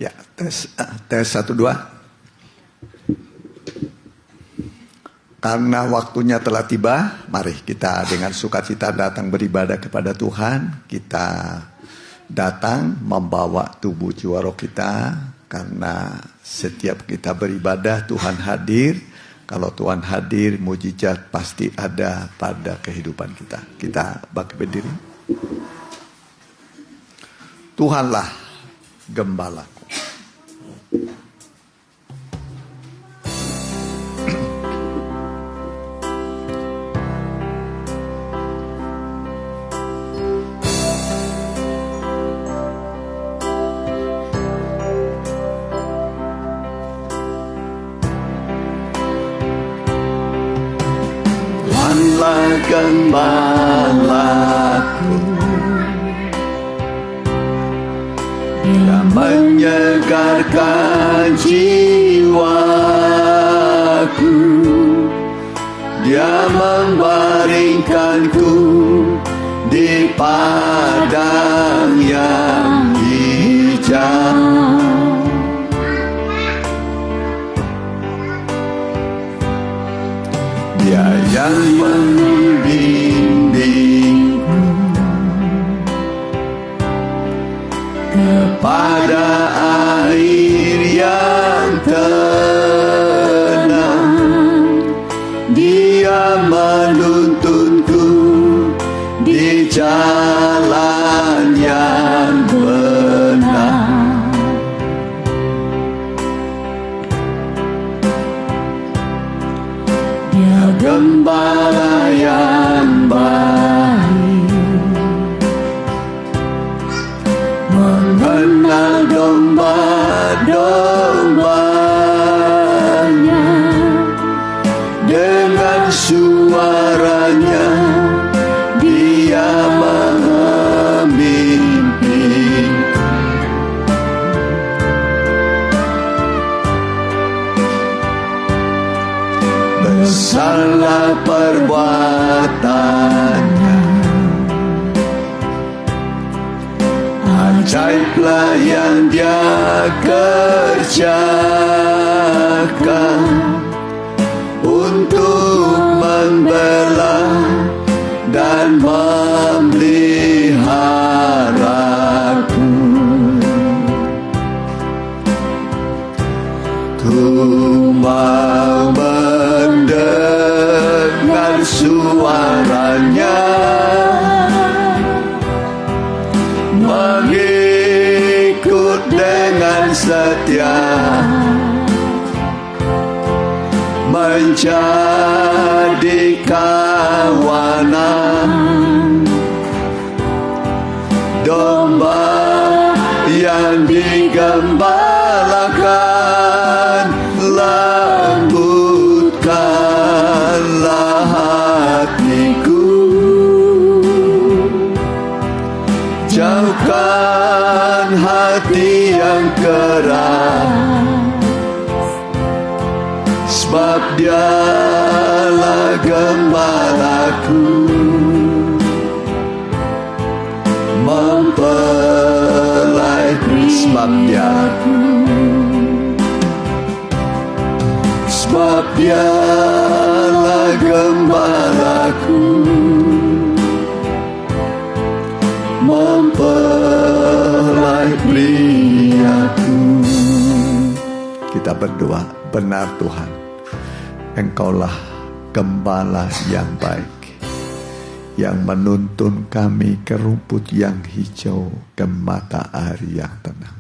Ya, tes 1 2. Karena waktunya telah tiba, mari kita dengan sukacita datang beribadah kepada Tuhan. Kita datang membawa tubuh jiwa roh kita, karena setiap kita beribadah Tuhan hadir. Kalau Tuhan hadir, mujizat pasti ada pada kehidupan kita. Kita bangkit berdiri. Tuhanlah gembalaku. Tuhanlah gembalaku, Dia menyegarkan jiwaku, Dia membaringkanku di padang yang hijau. Dia yang membimbingku kepada air yang tenang. Dia menuntunku di jalan yang benar. Dia gembala yang baik, mengenal domba-dombanya. Dengan suaranya Dia memimpin. Besarlah perbuatannya, ajaiblah yang Dia kerjakan untuk membela dan memeliharaku. Ku mau mendengar suaranya, mengikut dengan setia, menjadi kawanan domba yang digembalakan. Lembutkanlah hatiku, jauhkan hati yang keras, sebab Dialah gembalaku, mempelai sebab Dialah gembalaku, mempelai priaku. Kita berdoa, benar Tuhan, Engkaulah gembala yang baik, yang menuntun kami ke rumput yang hijau, ke mata air yang tenang.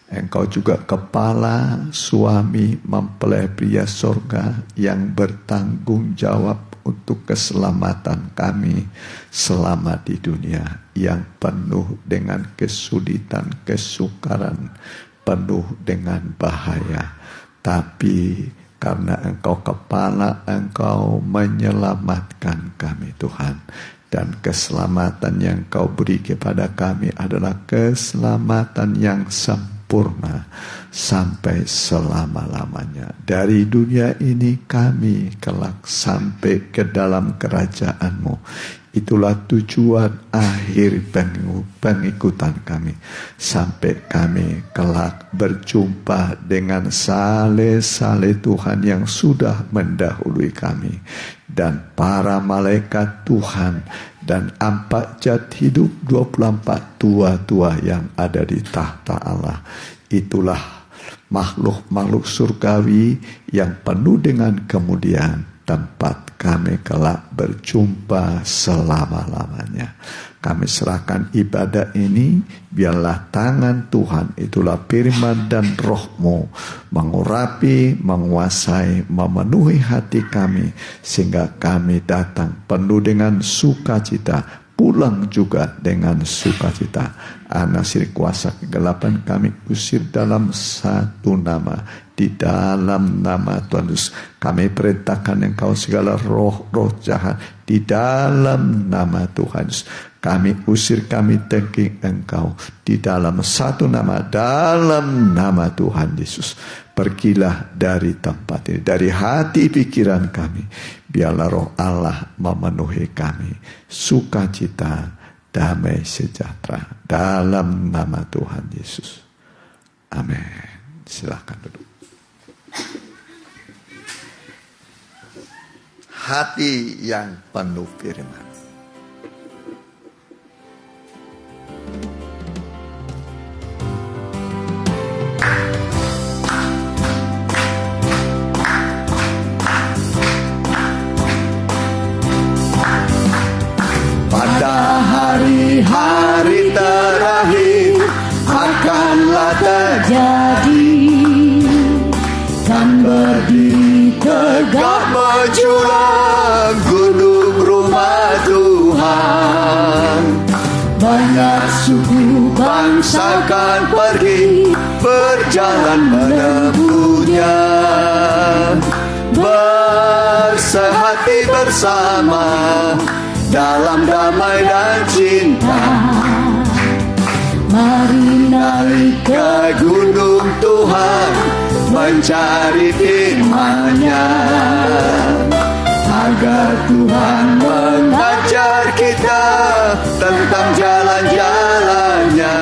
Engkau juga kepala, suami mempelai pria sorga yang bertanggung jawab untuk keselamatan kami selama di dunia yang penuh dengan kesulitan, kesukaran, penuh dengan bahaya. Tapi karena Engkau kepala, Engkau menyelamatkan kami Tuhan. Dan keselamatan yang Kau beri kepada kami adalah keselamatan yang sempurna sampai selama-lamanya. Dari dunia ini kami kelak sampai ke dalam kerajaan-Mu. itulah tujuan akhir pengikutan kami, sampai kami kelak berjumpa dengan saleh-saleh Tuhan yang sudah mendahului kami, dan para malaikat Tuhan, dan 4 jat hidup 24 tua-tua yang ada di tahta Allah. Itulah makhluk-makhluk surgawi yang penuh dengan kemuliaan, tempat kami kelak berjumpa selama-lamanya. Kami serahkan ibadah ini, biarlah tangan Tuhan, itulah firman dan roh-Mu, mengurapi, menguasai, memenuhi hati kami, sehingga kami datang penuh dengan sukacita, pulang juga dengan sukacita. Anasir kuasa kegelapan kami usir dalam satu nama, di dalam nama Tuhan Yesus. Kami perintahkan Engkau segala roh-roh jahat di dalam nama Tuhan Yesus. Kami usir, kami tengking Engkau di dalam satu nama, dalam nama Tuhan Yesus. Pergilah dari tempat ini, dari hati pikiran kami. Biarlah roh Allah memenuhi kami, sukacita, damai sejahtera, dalam nama Tuhan Yesus. Amin. Silakan duduk. Hati yang penuh firman. Pada hari-hari terakhir akanlah terjadi, dan berdiri tegak menjulang gunung rumah Tuhan. Banyak suku bangsa akan pergi, berjalan menempuhnya, bersehati bersama dalam damai dan cinta. Mari naik ke gunung Tuhan, mencari firman-Nya, agar Tuhan mengajar kita tentang jalan-jalan-Nya.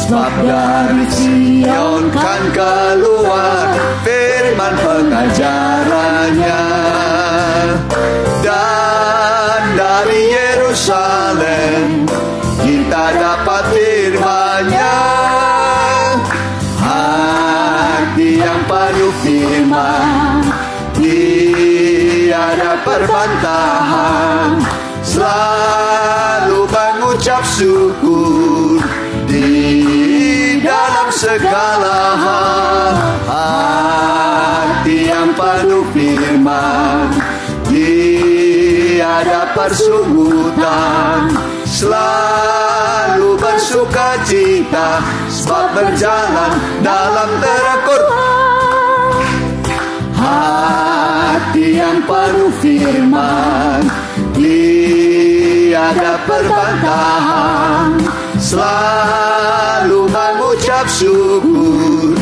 Sebab dari Sion kan keluar firman pengajarannya, dan dari Yerusalem kita dapat firman-Nya. Hati yang penuh firman, tiada perbantahan, selalu mengucap syukur di dalam segala hal. Hati yang penuh firman, tiada persungutan, selalu bersukacita, sebab berjalan dalam terang Quran. Hati yang penuh firman, tiada perbantahan, selalu mengucap syukur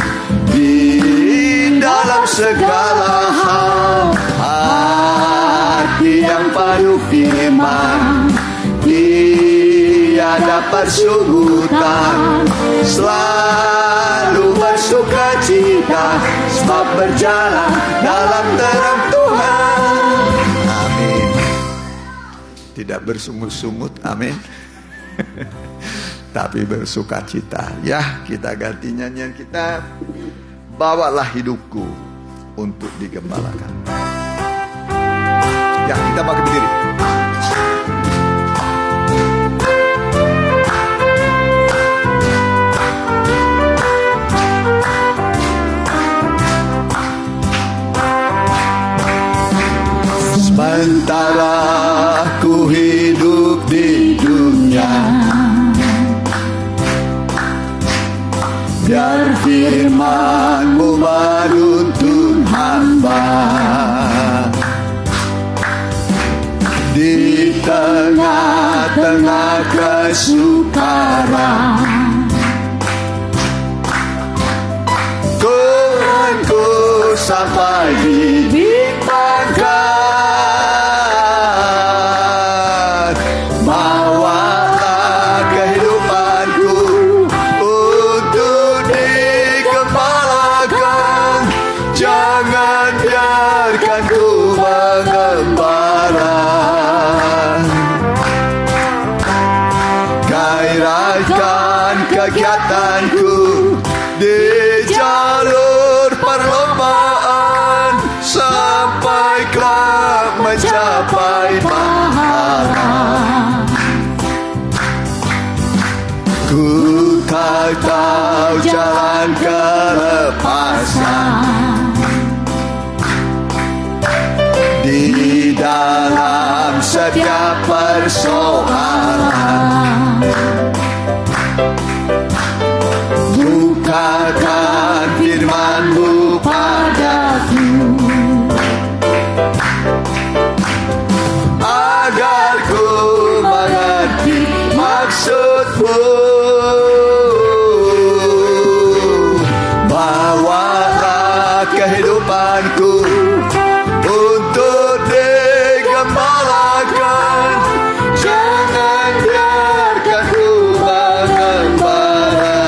di dalam segala hal. Hati yang penuh firman, tiada persungutan, selalu bersukacita, sebab berjalan dalam terang Tuhan. Amin. Tidak bersungut-sungut, amin. Tapi bersukacita. Ya, kita ganti nyanyian kita. Bawalah hidupku untuk digembalakan. Ya, kita pakai berdiri. Sementara ku hidup di dunia, biar firman-Mu menuntun hamba. Di tengah-tengah kesukaran, Tuhan ku sampai di pangkat. kegiatanku di jalur perlombaan sampai kelak mencapai pahala. Ku tak tahu jalan kelepasan di dalam setiap persoalan. Bukakan firman-Mu padaku agar ku mengerti maksud-Mu. Bawalah kehidupanku untuk digembalakan. Jangan biarkan ku mengembara.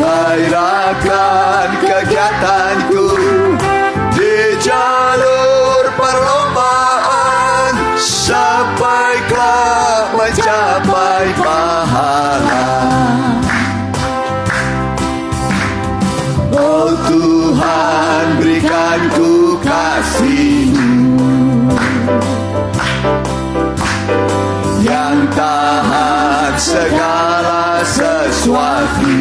Gairahkan kegiatanku di jalur perlombaan sampai kelak mencapai pahala. Oh Tuhan, berikan ku kasih-Mu yang tahan segala sesuatu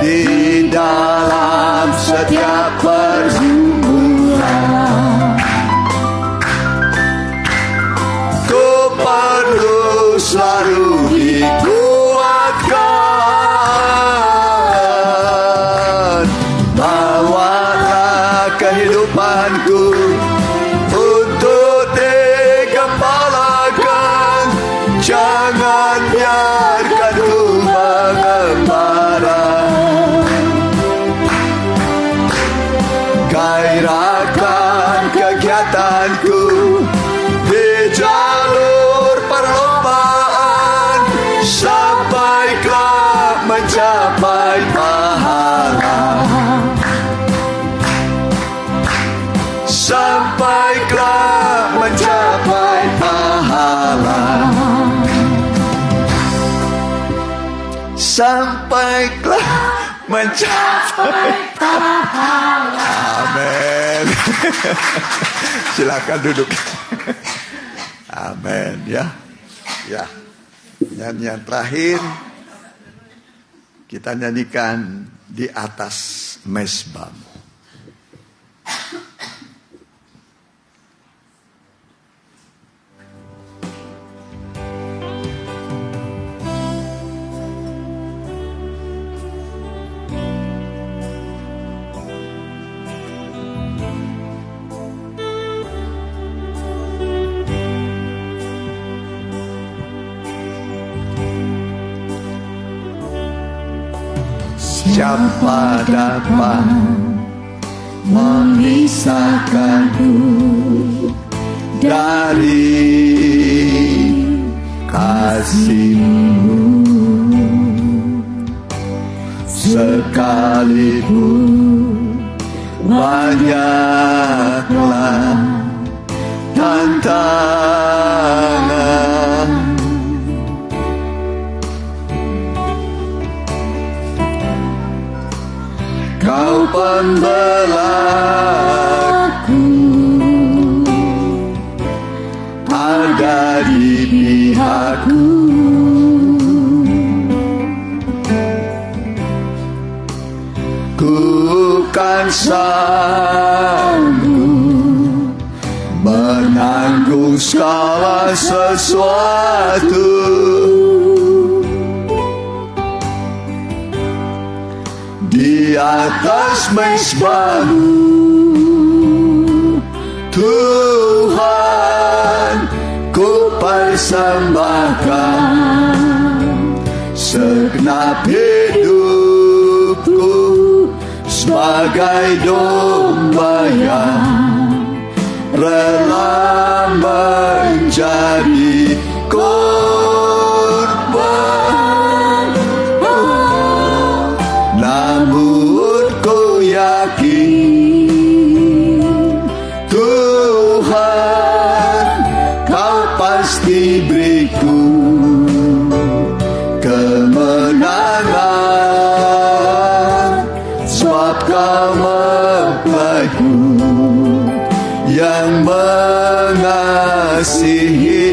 di dalam setiap pergumulan. Ku perlu selalu dikuatkan. Bawalah kehidupanku untuk digembalakan. Jangan biarkan ku mengembara. Gairahkan kegiatanku di jalur perlombaan sampai kelak mencapai pahala. Sampai kelak mencapai pahala. Sampai kelak mencapai pahala. Amin. Silakan duduk. Amin ya. Ya. Nyanyian terakhir kita nyanyikan di atas mezbah-Mu. Siapa dapat memisahkanku dari kasih-Mu? Sekalipun banyaklah tantangan, Kau pembelaku ada di pihakku. Ku kan sanggup menanggung segala sesuatu di atas mezbah-Mu. Tuhan, ku persembahkan segenap hidupku sebagai domba yang rela menjadi korban. Namun ku yakin Tuhan, Kau pasti beriku kemenangan, sebab Kau mempelaiku yang mengasihi.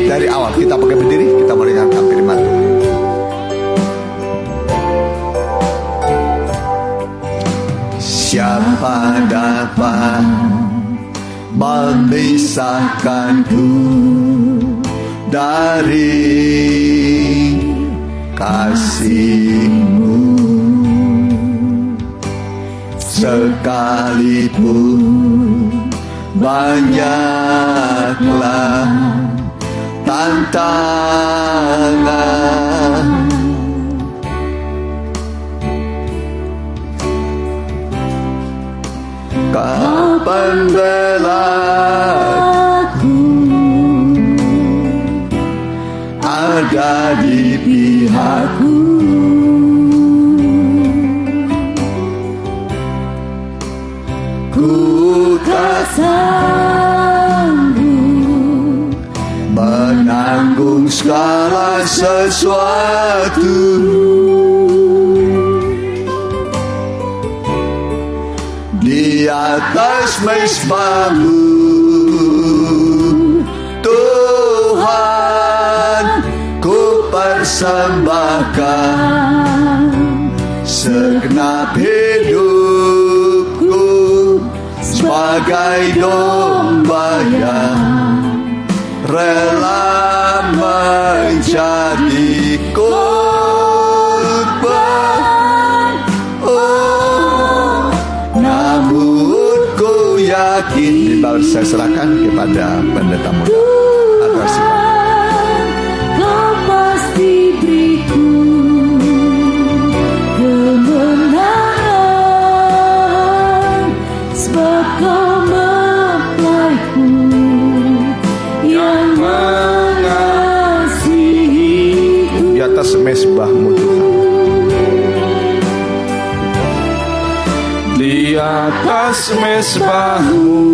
Dari awal kita pakai berdiri, kita mendengarkan firman Tuhan. Siapa dapat memisahkanku dari kasih-Mu? Sekalipun banyaklah tantangan, Kau pembelaku, ada di pihakku. Ku tak sanggup menanggung segala sesuatu. Di atas mezbah-Mu, Tuhan, ku persembahkan segenap hidupku sebagai domba yang rela menjadi korban. Oh, namun ku yakin. Baru saya serahkan kepada pendeta muda. Adoration. Kau pasti beriku kemenangan, sebab Kau mempelaiku yang mengasihiku. Di atas mezbah-Mu, Tuhan. Di atas mezbah-Mu,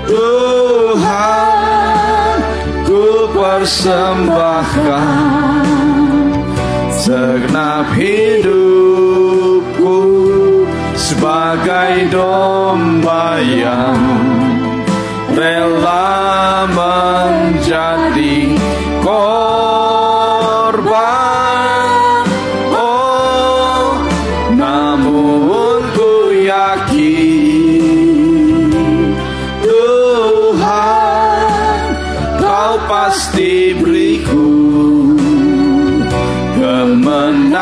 Tuhan, ku persembahkan segenap hidupku sebagai domba yang rela menjadi korban. Oh, namun ku yakin, Tuhan, Kau pasti beriku kemenangan,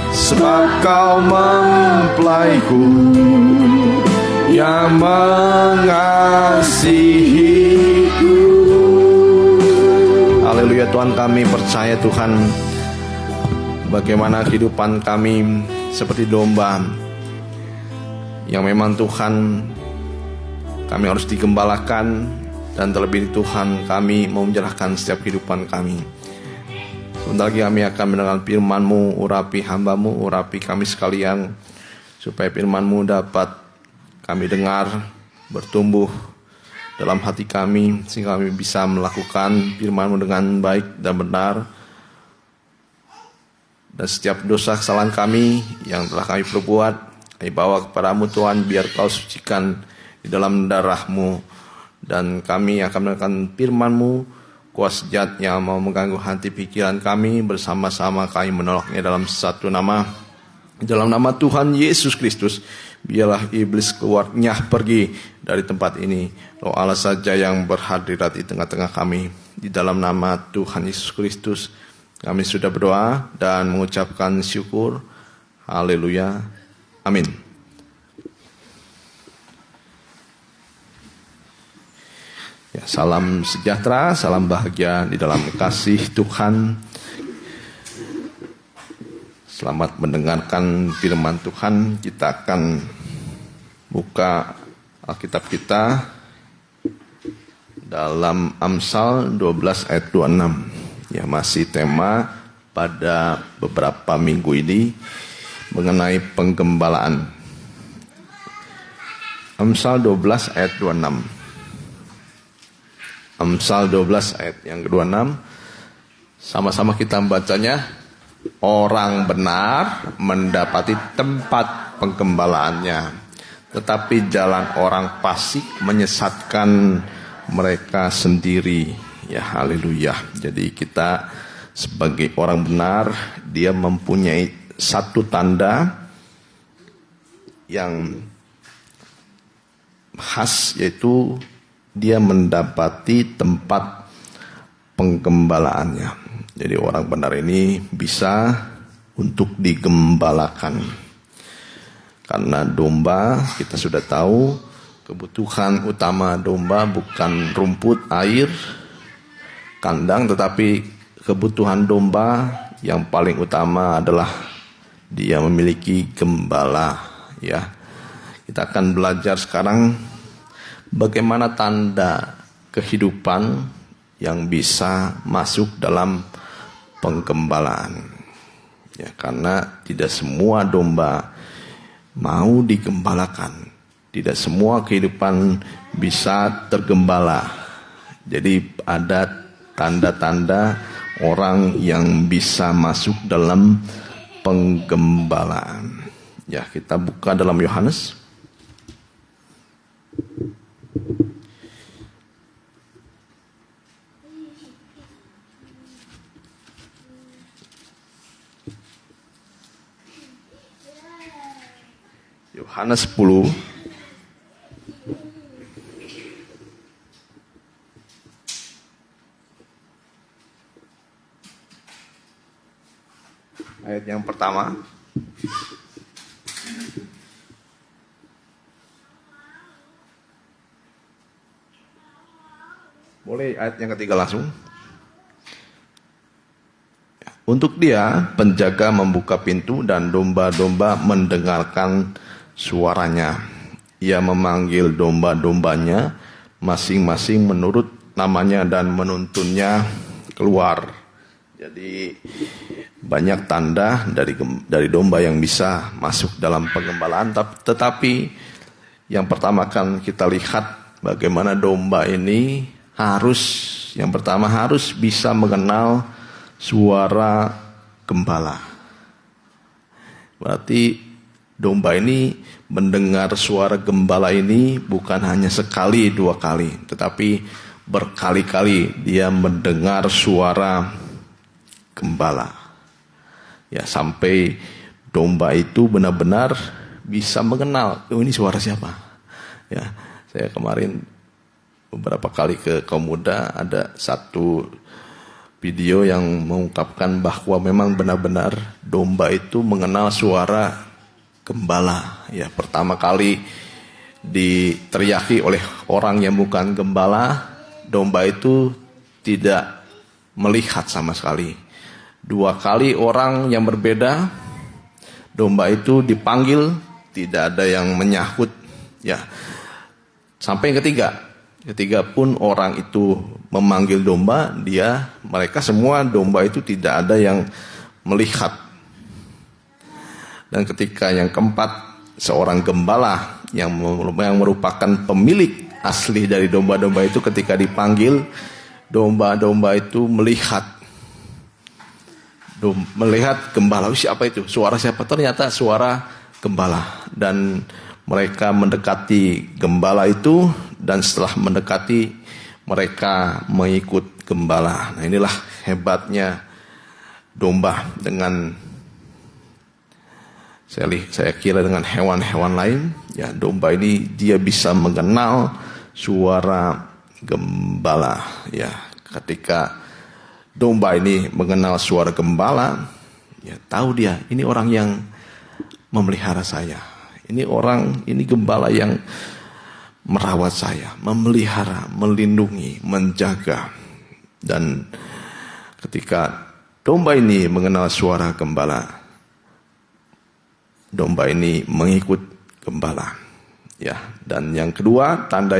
sebab Kau mempelaiku yang mengasihiku. Haleluya. Tuhan, kami percaya Tuhan, bagaimana kehidupan kami seperti domba yang memang Tuhan kami harus digembalakan, dan terlebih Tuhan kami mau menyerahkan setiap kehidupan kami. Sebentar lagi kami akan mendengar firman-Mu. Urapi hamba-Mu, urapi kami sekalian, supaya firman-Mu dapat kami dengar, bertumbuh dalam hati kami, sehingga kami bisa melakukan firman-Mu dengan baik dan benar. Dan setiap dosa kesalahan kami yang telah kami perbuat, kami bawa kepada-Mu Tuhan, biar Kau sucikan di dalam darah-Mu. Dan kami akan mendengarkan firman-Mu, kuasa jahat yang mau mengganggu hati pikiran kami, bersama-sama kami menolaknya dalam satu nama. Dalam nama Tuhan Yesus Kristus, biarlah iblis keluarnya pergi dari tempat ini. Roh Allah saja yang berhadirat di tengah-tengah kami. Di dalam nama Tuhan Yesus Kristus kami sudah berdoa dan mengucapkan syukur. Haleluya. Amin. Ya, salam sejahtera, salam bahagia di dalam kasih Tuhan. Selamat mendengarkan firman Tuhan. Kita akan buka Alkitab kita dalam Amsal 12 ayat 26. Ya, masih tema pada beberapa minggu ini mengenai penggembalaan. Amsal 12 ayat 26. Amsal 12 ayat yang ke-26. Sama-sama kita membacanya. Orang benar mendapati tempat penggembalaannya, tetapi jalan orang fasik menyesatkan mereka sendiri. Ya, haleluya. Jadi kita sebagai orang benar, dia mempunyai satu tanda yang khas, yaitu dia mendapati tempat penggembalaannya. Jadi orang benar ini bisa untuk digembalakan. Karena domba, kita sudah tahu, kebutuhan utama domba bukan rumput, air, kandang, tetapi kebutuhan domba yang paling utama adalah dia memiliki gembala. Ya, kita akan belajar sekarang bagaimana tanda kehidupan yang bisa masuk dalam penggembalaan. Ya, karena tidak semua domba mau digembalakan. Tidak semua kehidupan bisa tergembala. Jadi ada tanda-tanda orang yang bisa masuk dalam penggembalaan. Ya, kita buka dalam Yohanes. Yohanes 10 ayat yang pertama. Boleh ayat yang ketiga langsung. Untuk dia penjaga membuka pintu dan domba-domba mendengarkan suaranya. Ia memanggil domba-dombanya masing-masing menurut namanya dan menuntunnya keluar. Jadi banyak tanda dari domba yang bisa masuk dalam penggembalaan. Tetapi yang pertama kan kita lihat bagaimana domba ini yang pertama harus bisa mengenal suara gembala. Berarti domba ini mendengar suara gembala ini bukan hanya sekali dua kali, tetapi berkali-kali dia mendengar suara gembala. Ya, sampai domba itu benar-benar bisa mengenal, ini suara siapa. Ya, saya kemarin beberapa kali ke kaum muda, ada satu video yang mengungkapkan bahwa memang benar-benar domba itu mengenal suara gembala. Ya, pertama kali diteriaki oleh orang yang bukan gembala, domba itu tidak melihat sama sekali. Dua kali orang yang berbeda, domba itu dipanggil, tidak ada yang menyahut. Ya, sampai yang ketiga pun orang itu memanggil domba, mereka semua domba itu tidak ada yang melihat. Dan ketika yang keempat, seorang gembala yang merupakan pemilik asli dari domba-domba itu, ketika dipanggil, domba-domba itu melihat gembala. Siapa itu? Suara siapa? Ternyata suara gembala. Dan mereka mendekati gembala itu, dan setelah mendekati mereka mengikut gembala. Nah, inilah hebatnya domba dengan saya kira dengan hewan-hewan lain. Ya, domba ini dia bisa mengenal suara gembala. Ya, ketika domba ini mengenal suara gembala, ya tahu dia ini orang yang memelihara saya. Ini gembala yang merawat saya, memelihara, melindungi, menjaga. Dan ketika domba ini mengenal suara gembala, domba ini mengikut gembala. Ya, dan yang kedua, tanda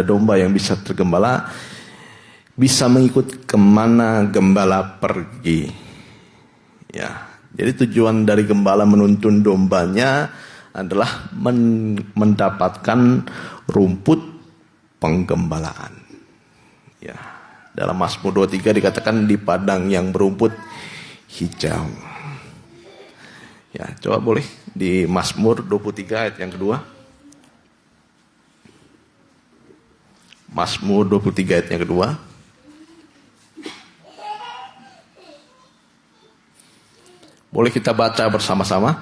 domba yang bisa tergembala, bisa mengikut kemana gembala pergi. Ya, jadi tujuan dari gembala menuntun dombanya adalah mendapatkan rumput penggembalaan. Ya, dalam Mazmur 23 dikatakan di padang yang berumput hijau. Ya, coba boleh di Mazmur 23 ayat yang kedua. Mazmur 23 ayat yang kedua. Boleh kita baca bersama-sama?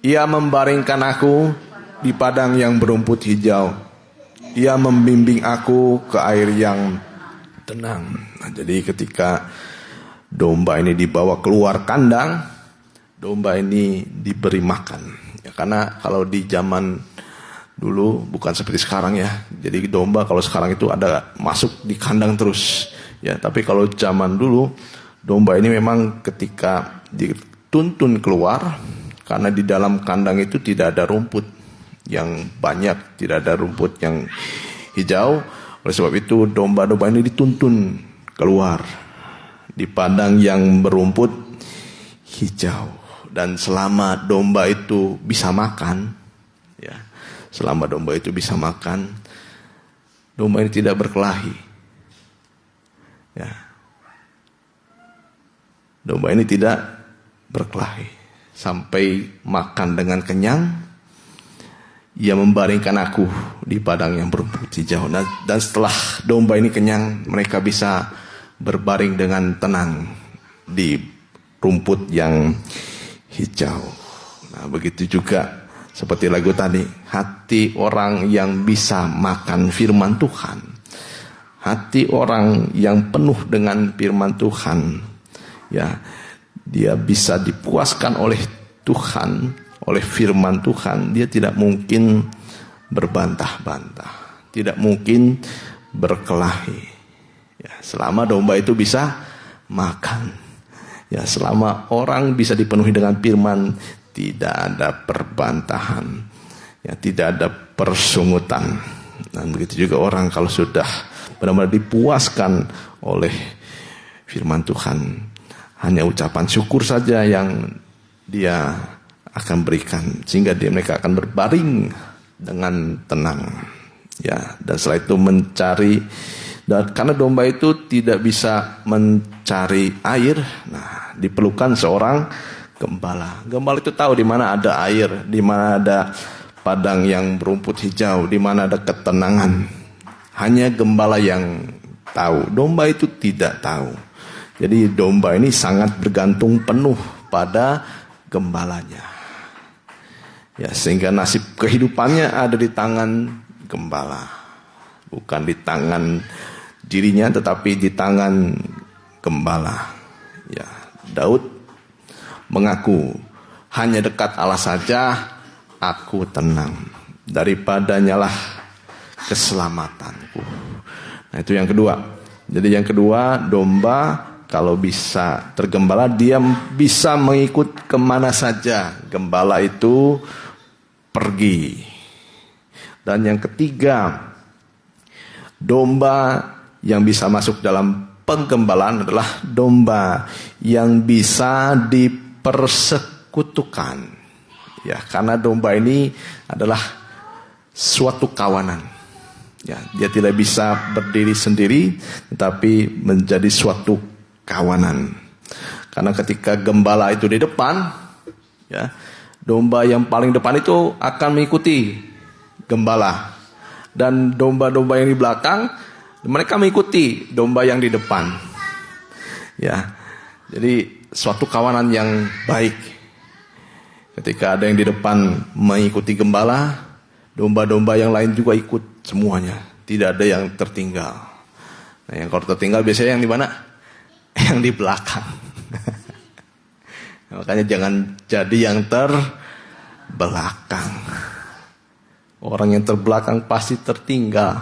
Ia membaringkan aku di padang yang berumput hijau. Ia membimbing aku ke air yang tenang. Nah, jadi ketika domba ini dibawa keluar kandang, domba ini diberi makan. Ya, karena kalau di zaman dulu bukan seperti sekarang ya. Jadi domba kalau sekarang itu ada masuk di kandang terus. Ya, tapi kalau zaman dulu domba ini memang ketika dituntun keluar, karena di dalam kandang itu tidak ada rumput yang banyak, tidak ada rumput yang hijau. Oleh sebab itu domba-domba ini dituntun keluar di padang yang berumput hijau. Dan selama domba itu bisa makan, ya, selama domba itu bisa makan, domba ini tidak berkelahi. Ya. Domba ini tidak berkelahi. Sampai makan dengan kenyang, ia membaringkan aku di padang yang berumput hijau. Dan setelah domba ini kenyang, mereka bisa berbaring dengan tenang di rumput yang hijau. Nah, begitu juga seperti lagu tadi, hati orang yang bisa makan firman Tuhan, hati orang yang penuh dengan firman Tuhan, ya, dia bisa dipuaskan oleh Tuhan, oleh firman Tuhan. Dia tidak mungkin berbantah-bantah, tidak mungkin berkelahi. Ya, selama domba itu bisa makan, ya, selama orang bisa dipenuhi dengan firman, tidak ada perbantahan, ya, tidak ada persungutan. Dan begitu juga orang kalau sudah benar-benar dipuaskan oleh firman Tuhan, hanya ucapan syukur saja yang dia akan berikan, sehingga mereka akan berbaring dengan tenang. Ya, dan setelah itu mencari, dan karena domba itu tidak bisa mencari air, nah diperlukan seorang gembala. Gembala itu tahu di mana ada air, di mana ada padang yang berumput hijau, di mana ada ketenangan. Hanya gembala yang tahu. Domba itu tidak tahu. Jadi domba ini sangat bergantung penuh pada gembalanya. Ya, sehingga nasib kehidupannya ada di tangan gembala. Bukan di tangan dirinya, tetapi di tangan gembala. Ya, Daud mengaku, hanya dekat Allah saja aku tenang. Daripadanya lah keselamatanku. Nah, itu yang kedua. Jadi yang kedua, domba kalau bisa tergembala, dia bisa mengikut kemana saja gembala itu pergi. Dan yang ketiga, domba yang bisa masuk dalam penggembalaan adalah domba yang bisa dipersekutukan. Ya, karena domba ini adalah suatu kawanan. Ya, dia tidak bisa berdiri sendiri, tetapi menjadi suatu kawanan. Karena ketika gembala itu di depan, ya, domba yang paling depan itu akan mengikuti gembala, dan domba-domba yang di belakang mereka mengikuti domba yang di depan. Ya, jadi suatu kawanan yang baik. Ketika ada yang di depan mengikuti gembala, domba-domba yang lain juga ikut semuanya. Tidak ada yang tertinggal. Nah, yang kalau tertinggal biasanya yang di mana? Yang di belakang. Makanya jangan jadi yang terbelakang. Orang yang terbelakang pasti tertinggal.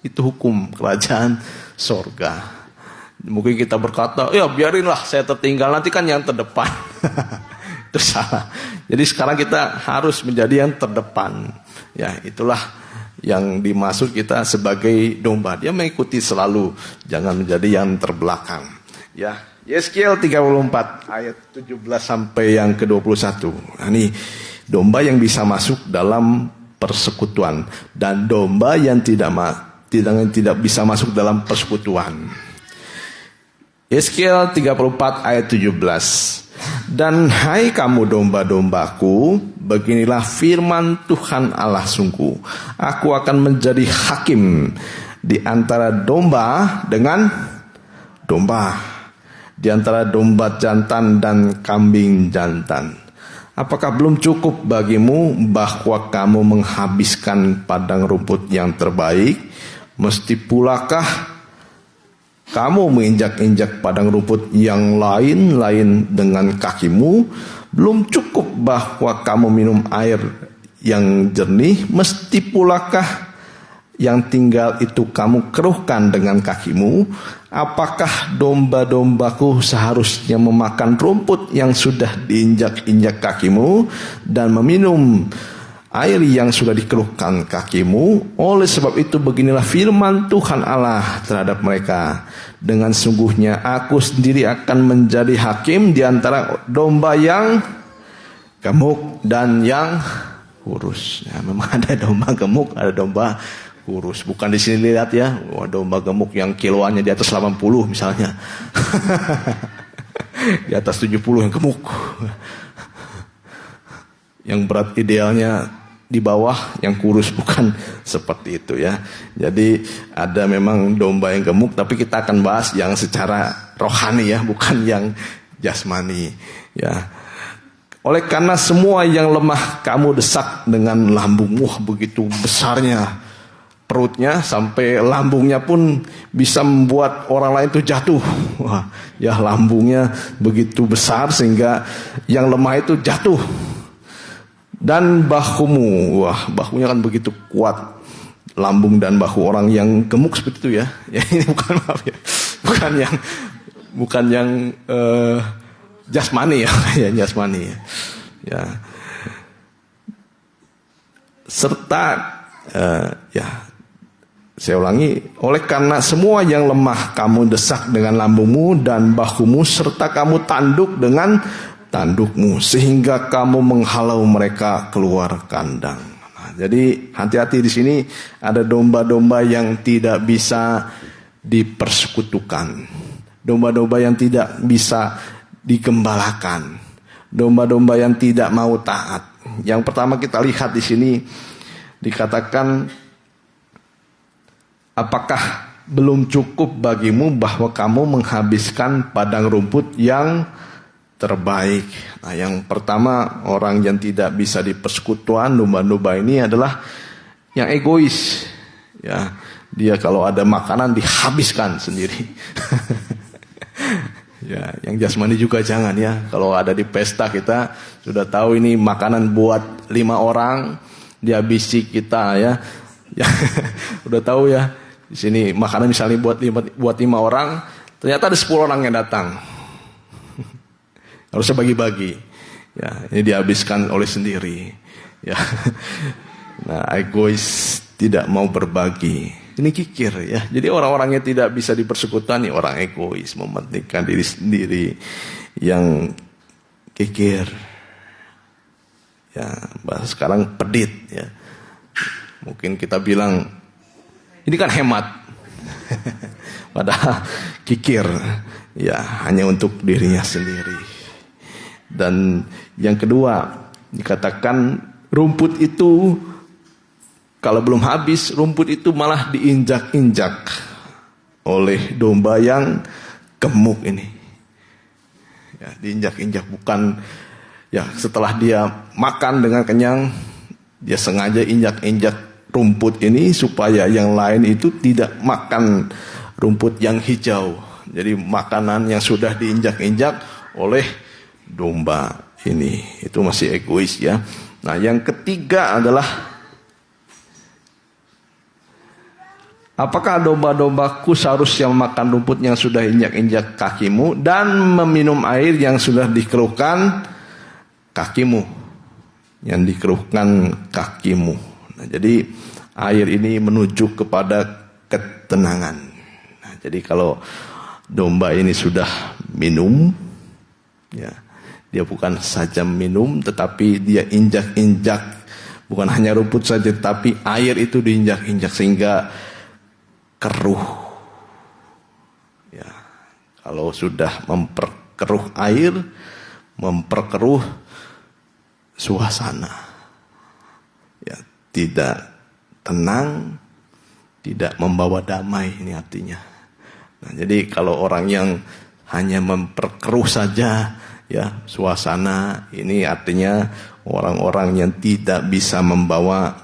Itu hukum kerajaan sorga. Mungkin kita berkata, ya biarinlah saya tertinggal, nanti kan yang terdepan. Itu salah. Jadi sekarang kita harus menjadi yang terdepan. Ya, itulah yang dimaksud kita sebagai domba. Dia mengikuti selalu, jangan menjadi yang terbelakang. Ya, Yeskiel 34 ayat 17 sampai yang ke-21. Nah, ini domba yang bisa masuk dalam persekutuan, dan domba yang tidak tidak bisa masuk dalam persekutuan. Yeskiel 34 ayat 17. Dan hai kamu domba-dombaku, beginilah firman Tuhan Allah, sungguh aku akan menjadi hakim di antara domba dengan domba, di antara domba jantan dan kambing jantan. Apakah belum cukup bagimu bahwa kamu menghabiskan padang rumput yang terbaik? Mesti pulakah kamu menginjak-injak padang rumput yang lain-lain dengan kakimu? Belum cukup bahwa kamu minum air yang jernih? Mesti pulakah yang tinggal itu kamu keruhkan dengan kakimu? Apakah domba-dombaku seharusnya memakan rumput yang sudah diinjak-injak kakimu dan meminum air yang sudah dikeruhkan kakimu? Oleh sebab itu beginilah firman Tuhan Allah terhadap mereka, dengan sungguhnya aku sendiri akan menjadi hakim di antara domba yang gemuk dan yang kurus. Ya, memang ada domba gemuk, ada domba kurus. Bukan di sini lihat ya, domba gemuk yang kiloannya di atas 80 misalnya. Di atas 70 yang gemuk. Yang berat idealnya di bawah, yang kurus, bukan seperti itu ya. Jadi ada memang domba yang gemuk, tapi kita akan bahas yang secara rohani ya, bukan yang jasmani ya. Oleh karena semua yang lemah kamu desak dengan lambung. Wah, begitu besarnya perutnya sampai lambungnya pun bisa membuat orang lain itu jatuh. Wah, ya lambungnya begitu besar sehingga yang lemah itu jatuh. Dan bahumu, wah bahunya kan begitu kuat, lambung dan bahu orang yang gemuk seperti itu ya. Ya ini bukan, maaf ya, bukan yang jasmani ya, ya jasmani ya. Ya. Serta ya, saya ulangi, oleh karena semua yang lemah kamu desak dengan lambungmu dan bahumu, serta kamu tanduk dengan tandukmu, sehingga kamu menghalau mereka keluar kandang. Nah, jadi hati-hati di sini ada domba-domba yang tidak bisa dipersekutukan, domba-domba yang tidak bisa digembalakan, domba-domba yang tidak mau taat. Yang pertama kita lihat di sini dikatakan, apakah belum cukup bagimu bahwa kamu menghabiskan padang rumput yang terbaik? Nah, yang pertama, orang yang tidak bisa dipersekutuan, domba-domba ini adalah yang egois. Ya, dia kalau ada makanan dihabiskan sendiri. Ya, yang jasmani juga jangan ya. Kalau ada di pesta kita sudah tahu ini makanan buat 5 orang, dihabisi kita ya. Ya, udah tahu ya. Di sini makanan misalnya buat 5 orang, ternyata ada 10 orang yang datang. Harusnya bagi-bagi. Ya, ini dihabiskan oleh sendiri. Ya. Nah, egois, tidak mau berbagi. Ini kikir ya. Jadi orang-orang yang tidak bisa dipersekutukan ini orang egois, mementingkan diri sendiri, yang kikir. Ya, bahasa sekarang pedit ya. Mungkin kita bilang ini kan hemat. Padahal kikir. Ya, hanya untuk dirinya sendiri. Dan yang kedua, dikatakan rumput itu kalau belum habis, rumput itu malah diinjak-injak oleh domba yang gemuk ini. Ya, diinjak-injak, bukan ya setelah dia makan dengan kenyang, dia sengaja injak-injak rumput ini supaya yang lain itu tidak makan rumput yang hijau. Jadi makanan yang sudah diinjak-injak oleh domba ini, itu masih egois ya. Nah, yang ketiga adalah, apakah domba-dombaku seharusnya memakan rumput yang sudah injak-injak kakimu dan meminum air yang sudah dikeruhkan kakimu, yang dikeruhkan kakimu. Nah, jadi air ini menuju kepada ketenangan. Nah, jadi kalau domba ini sudah minum, ya, dia bukan saja minum, tetapi dia injak-injak, bukan hanya rumput saja, tapi air itu diinjak-injak sehingga keruh. Ya, kalau sudah memperkeruh air, memperkeruh suasana. Ya, tidak tenang, tidak membawa damai, ini artinya. Nah, jadi kalau orang yang hanya memperkeruh saja ya suasana, ini artinya orang-orang yang tidak bisa membawa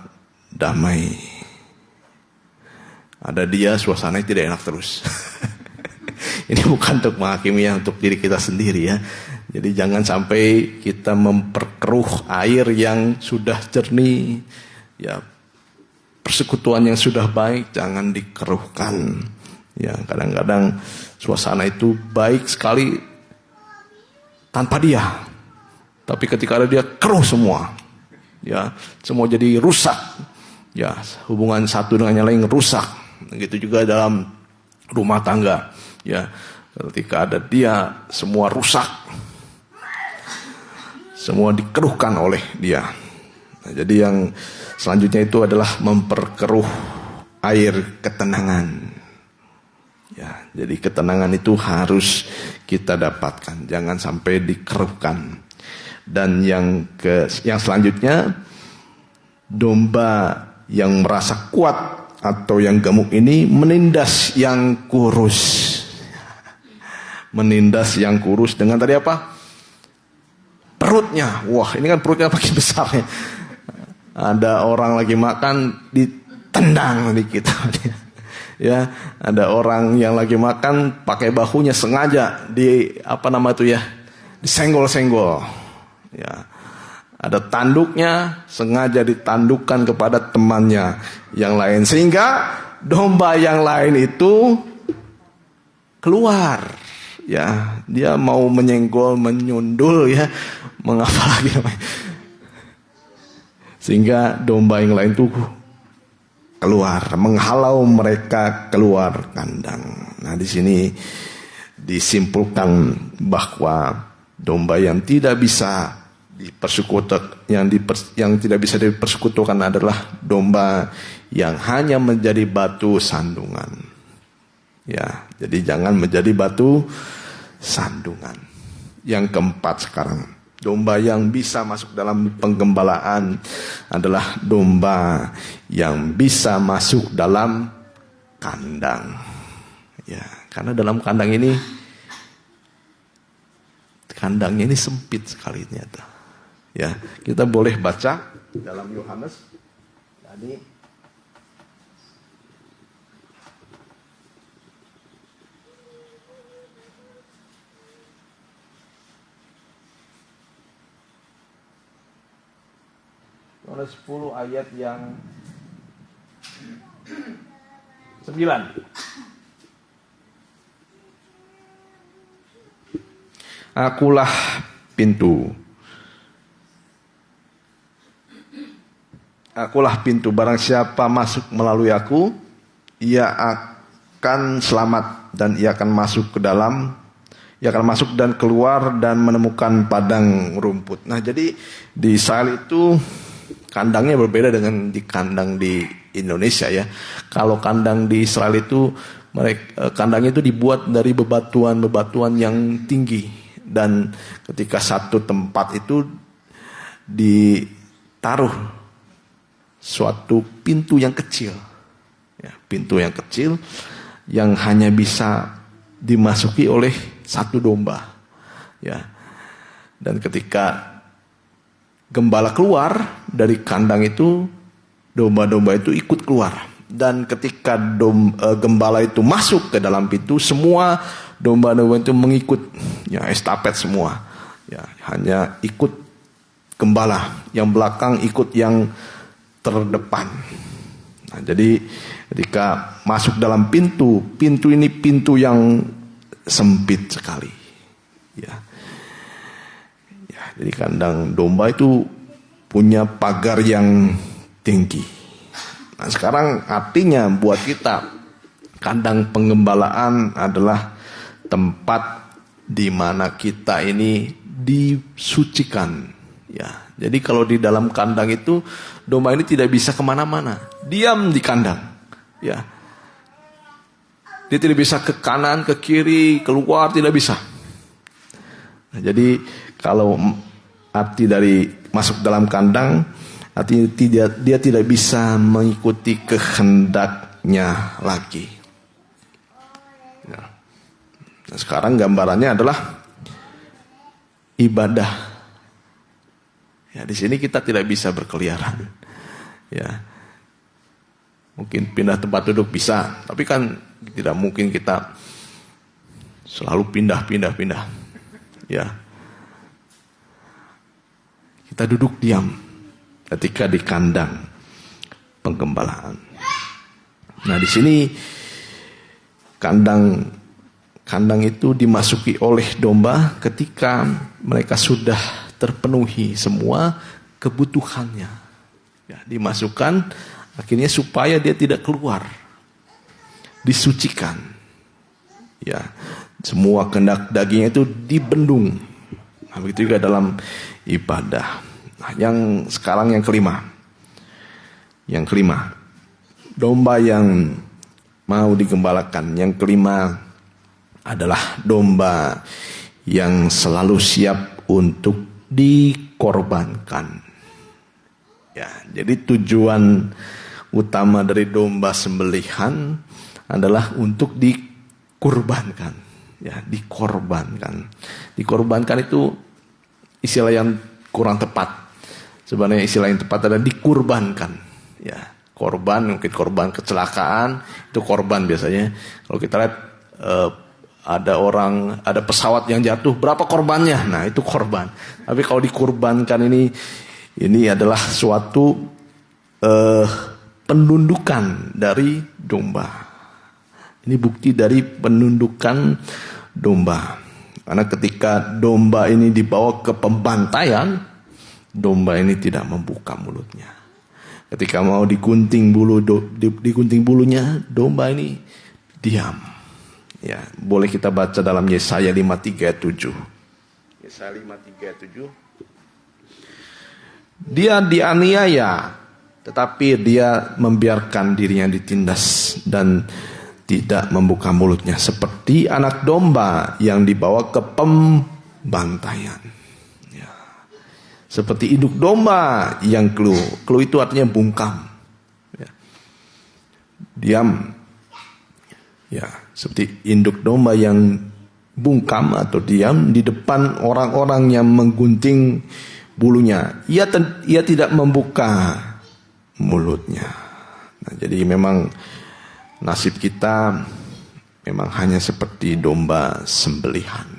damai. Ada dia suasananya tidak enak terus. Ini bukan untuk menghakimi ya, untuk diri kita sendiri ya. Jadi jangan sampai kita memperkeruh air yang sudah jernih ya. Persekutuan yang sudah baik jangan dikeruhkan. Ya, kadang-kadang suasana itu baik sekali tanpa dia. Tapi ketika ada dia keruh semua. Ya, semua jadi rusak. Ya, hubungan satu dengan yang lain rusak. Begitu juga dalam rumah tangga. Ya, ketika ada dia semua rusak. Semua dikeruhkan oleh dia. Nah, jadi yang selanjutnya itu adalah memperkeruh air ketenangan. Ya, jadi ketenangan itu harus kita dapatkan, jangan sampai dikeruhkan. Dan yang selanjutnya, domba yang merasa kuat atau yang gemuk ini menindas yang kurus. Menindas yang kurus dengan tadi apa? Perutnya. Wah, ini kan perutnya makin besar ya. Ada orang lagi makan ditendang dikit. Ya, ada orang yang lagi makan pakai bahunya sengaja disenggol-senggol. Ya. Ada tanduknya sengaja ditandukkan kepada temannya yang lain sehingga domba yang lain itu keluar. Ya, dia mau menyenggol, menyundul ya, mengapa lagi namanya. Sehingga domba yang lain itu keluar, menghalau mereka keluar kandang. Nah, di sini disimpulkan bahwa domba yang tidak bisa dipersekutukan, yang tidak bisa dipersekutukan adalah domba yang hanya menjadi batu sandungan. Ya, jadi jangan menjadi batu sandungan. Yang keempat sekarang, domba yang bisa masuk dalam penggembalaan adalah domba yang bisa masuk dalam kandang. Ya, karena dalam kandangnya ini sempit sekali ternyata. Ya, kita boleh baca dalam Yohanes tadi. Yohanes 10 ayat yang 9. Akulah pintu. Akulah pintu, barang siapa masuk melalui aku, ia akan selamat dan ia akan masuk ke dalam, ia akan masuk dan keluar dan menemukan padang rumput. Nah, jadi di Israel itu kandangnya berbeda dengan di kandang di Indonesia ya. Kalau kandang di Israel itu kandangnya itu dibuat dari bebatuan yang tinggi, dan ketika satu tempat itu ditaruh suatu pintu yang kecil. Ya, pintu yang kecil yang hanya bisa dimasuki oleh satu domba. Ya. Dan ketika gembala keluar dari kandang itu, domba-domba itu ikut keluar. Dan ketika gembala itu masuk ke dalam pintu, semua domba-domba itu mengikut, ya, estafet semua. Ya, hanya ikut gembala, yang belakang ikut yang terdepan. Nah, jadi ketika masuk dalam pintu ini pintu yang sempit sekali. Ya. Jadi kandang domba itu punya pagar yang tinggi. Nah, sekarang artinya buat kita, kandang penggembalaan adalah tempat di mana kita ini disucikan. Ya, jadi kalau di dalam kandang itu domba ini tidak bisa kemana-mana, diam di kandang. Ya, Dia tidak bisa ke kanan, ke kiri, keluar, tidak bisa. Nah, jadi kalau arti dari masuk dalam kandang, artinya dia tidak bisa mengikuti kehendaknya lagi. Nah, sekarang gambarannya adalah ibadah. Ya, di sini kita tidak bisa berkeliaran. Ya, mungkin pindah tempat duduk bisa, tapi kan tidak mungkin kita selalu pindah. Ya, kita duduk diam ketika di kandang penggembalaan. Nah, di sini kandang itu dimasuki oleh domba ketika mereka sudah terpenuhi semua kebutuhannya. Ya, dimasukkan akhirnya supaya dia tidak keluar. Disucikan. Ya, semua kehendak dagingnya itu dibendung. Nah, begitu juga dalam ibadah. Nah, yang sekarang yang kelima. Yang kelima, domba yang mau digembalakan. Yang kelima adalah domba yang selalu siap untuk dikorbankan. Ya, jadi tujuan utama dari domba sembelihan adalah untuk dikorbankan. Ya, dikorbankan. Dikorbankan itu istilah yang kurang tepat. Sebenarnya istilah yang tepat adalah dikurbankan. Ya, korban, mungkin korban kecelakaan, itu korban biasanya. Kalau kita lihat ada pesawat yang jatuh, berapa korbannya? Nah, itu korban. Tapi kalau dikurbankan ini adalah suatu penundukan dari domba. Ini bukti dari penundukan domba. Karena ketika domba ini dibawa ke pembantaian, domba ini tidak membuka mulutnya. Ketika mau digunting bulunya, domba ini diam. Ya, boleh kita baca dalam Yesaya 53 ayat 7. Yesaya 53 ayat 7. Dia dianiaya, tetapi dia membiarkan dirinya ditindas dan tidak membuka mulutnya, seperti anak domba yang dibawa ke pembantaian. Ya. Seperti induk domba yang clue. Clue itu artinya bungkam. Ya. Diam. Ya, seperti induk domba yang bungkam atau diam di depan orang-orang yang menggunting bulunya. Ia tidak membuka mulutnya. Nah, jadi memang nasib kita memang hanya seperti domba sembelihan.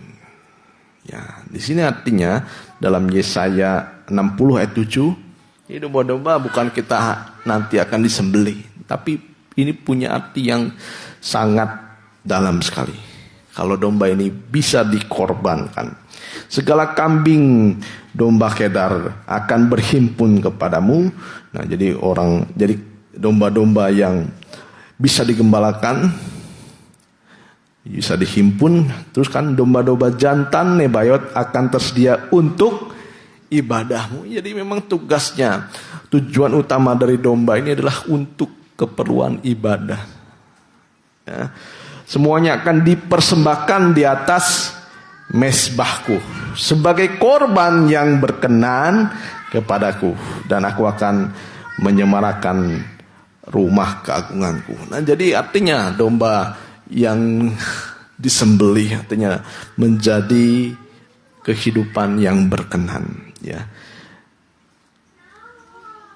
Ya, di sini artinya dalam Yesaya 60 ayat 7, ini domba-domba bukan kita nanti akan disembelih, tapi ini punya arti yang sangat dalam sekali. Kalau domba ini bisa dikorbankan, segala kambing domba kedar akan berhimpun kepadamu. Nah, jadi domba-domba yang bisa digembalakan, bisa dihimpun. Terus kan domba-domba jantan Nebayot akan tersedia untuk ibadahmu. Jadi memang tugasnya, tujuan utama dari domba ini adalah untuk keperluan ibadah. Ya. Semuanya akan dipersembahkan di atas mezbahku sebagai korban yang berkenan kepadaku, dan aku akan menyemarakan rumah keagunganku. Nah, jadi artinya domba yang disembelih artinya menjadi kehidupan yang berkenan. Ya,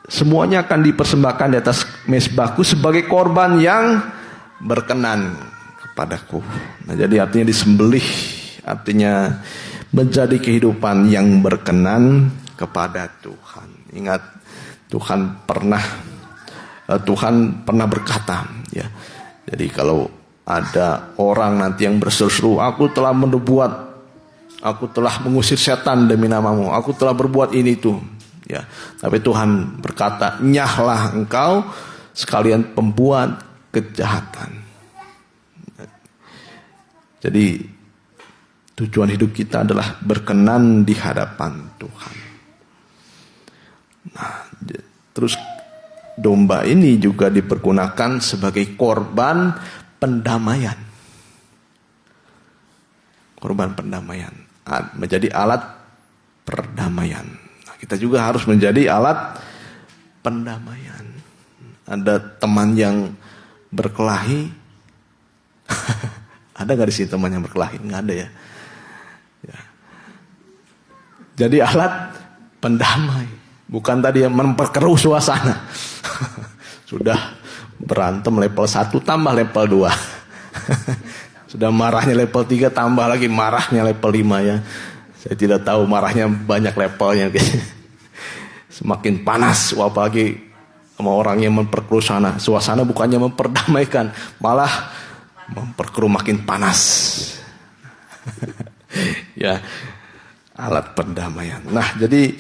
semuanya akan dipersembahkan di atas mezbahku sebagai korban yang berkenan kepadaku. Nah, jadi artinya disembelih artinya menjadi kehidupan yang berkenan kepada Tuhan. Ingat, Tuhan pernah berkata, ya. Jadi kalau ada orang nanti yang berseru-seru, aku telah mengusir setan demi namamu, aku telah berbuat ini itu, ya. Tapi Tuhan berkata, nyahlah engkau sekalian pembuat kejahatan. Jadi tujuan hidup kita adalah berkenan di hadapan Tuhan. Nah, terus domba ini juga dipergunakan sebagai korban pendamaian. korban perdamaian, menjadi alat perdamaian. Nah, kita juga harus menjadi alat pendamaian. Ada teman yang berkelahi, ada nggak di sini teman yang berkelahi? Nggak ada ya. Jadi alat pendamai, bukan tadi yang memperkeruh suasana. Sudah berantem level 1 tambah level 2. Sudah marahnya level 3 tambah lagi marahnya level 5 ya. Saya tidak tahu marahnya banyak levelnya. Semakin panas, apalagi sama orang yang memperkeruh suasana bukannya memperdamaikan, malah memperkeruh makin panas. Ya, alat perdamaian. Nah, jadi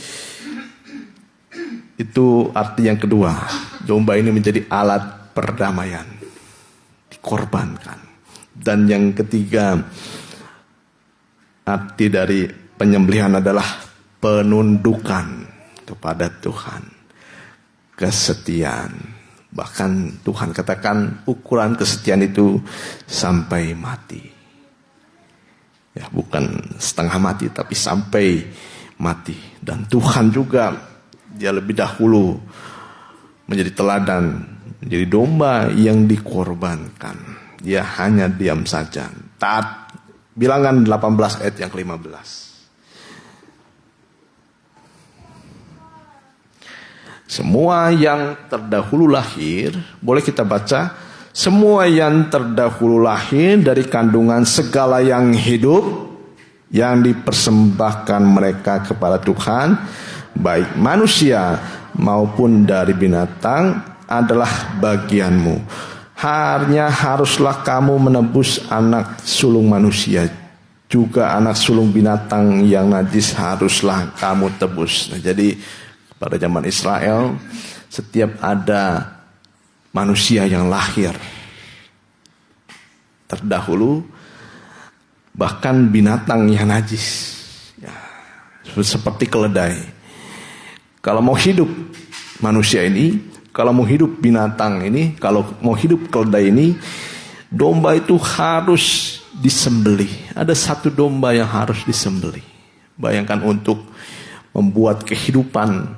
itu arti yang kedua. Domba ini menjadi alat perdamaian, dikorbankan. Dan yang ketiga, arti dari penyembelihan adalah penundukan kepada Tuhan, kesetiaan. Bahkan Tuhan katakan ukuran kesetiaan itu sampai mati. Ya, bukan setengah mati tapi sampai mati. Dan Tuhan juga dia lebih dahulu menjadi teladan, menjadi domba yang dikorbankan. Dia hanya diam saja. Taat. Bilangan 18 ayat yang ke-15. Semua yang terdahulu lahir, boleh kita baca, semua yang terdahulu lahir dari kandungan segala yang hidup, yang dipersembahkan mereka kepada Tuhan, baik manusia maupun dari binatang, adalah bagianmu. Hanya haruslah kamu menebus anak sulung manusia, juga anak sulung binatang yang najis haruslah kamu tebus. Nah, jadi pada zaman Israel, setiap ada manusia yang lahir terdahulu, bahkan binatang yang najis, ya, seperti keledai. Kalau mau hidup manusia ini, kalau mau hidup binatang ini, kalau mau hidup keledai ini, domba itu harus disembelih. Ada satu domba yang harus disembelih. Bayangkan, untuk membuat kehidupan,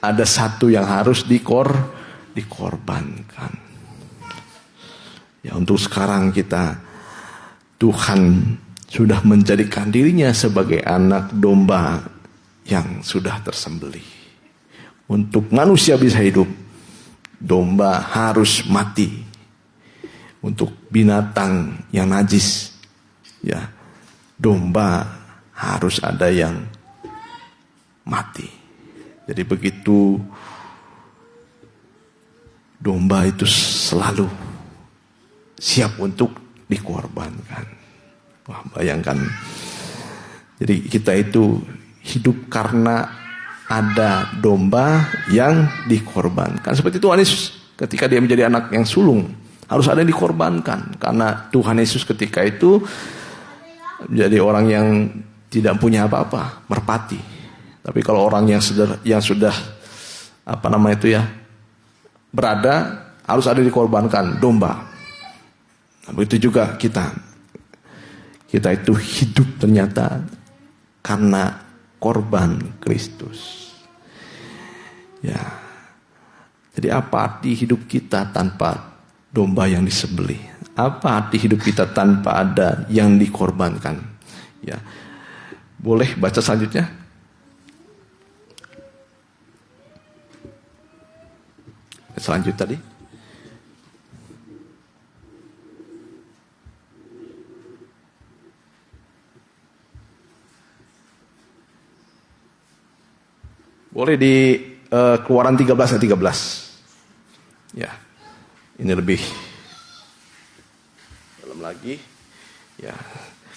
ada satu yang harus dikorbankan. Ya, untuk sekarang kita, Tuhan sudah menjadikan dirinya sebagai anak domba yang sudah tersembelih. Untuk manusia bisa hidup, domba harus mati. Untuk binatang yang najis, ya, domba harus ada yang mati. Jadi begitu, domba itu selalu siap untuk dikorbankan. Wah, bayangkan. Jadi kita itu hidup karena ada domba yang dikorbankan. Seperti Tuhan Yesus ketika dia menjadi anak yang sulung, harus ada yang dikorbankan. Karena Tuhan Yesus ketika itu menjadi orang yang tidak punya apa-apa, merpati. Tapi kalau orang yang sudah berada, harus ada dikorbankan, domba. Nah, begitu juga kita itu hidup ternyata karena korban Kristus. Ya. Jadi apa arti hidup kita tanpa domba yang disembelih? Apa arti hidup kita tanpa ada yang dikorbankan? Ya. Boleh baca selanjutnya? Selanjutnya tadi. Boleh di Keluaran 13 ayat 13. Ya. Ini lebih dalam lagi. Ya.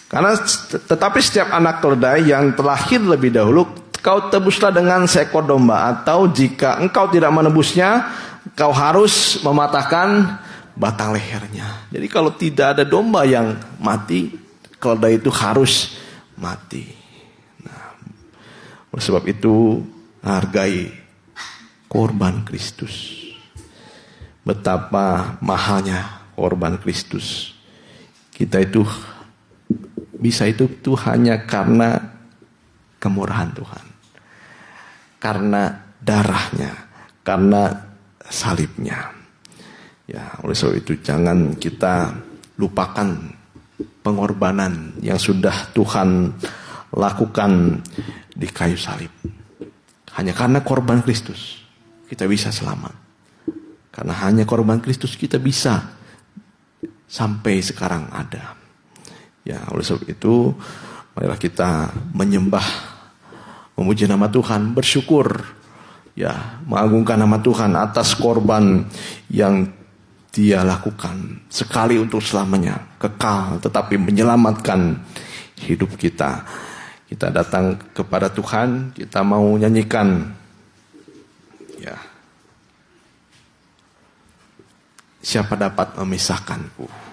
Karena tetapi setiap anak keledai yang terlahir lebih dahulu, kau tebuslah dengan seekor domba, atau jika engkau tidak menebusnya, kau harus mematahkan batang lehernya. Jadi kalau tidak ada domba yang mati, keledai itu harus mati. Nah, oleh sebab itu hargai korban Kristus. Betapa mahalnya korban Kristus. Kita itu bisa itu hanya karena kemurahan Tuhan. Karena darahnya, karena salibnya. Ya, oleh sebab itu jangan kita lupakan pengorbanan yang sudah Tuhan lakukan di kayu salib. Hanya karena korban Kristus kita bisa selamat. Karena hanya korban Kristus kita bisa sampai sekarang ada. Ya, oleh sebab itu marilah kita menyembah, memuji nama Tuhan, bersyukur, ya, mengagungkan nama Tuhan atas korban yang Dia lakukan sekali untuk selamanya, kekal, tetapi menyelamatkan hidup kita. Kita datang kepada Tuhan, kita mau nyanyikan, ya, siapa dapat memisahkanku?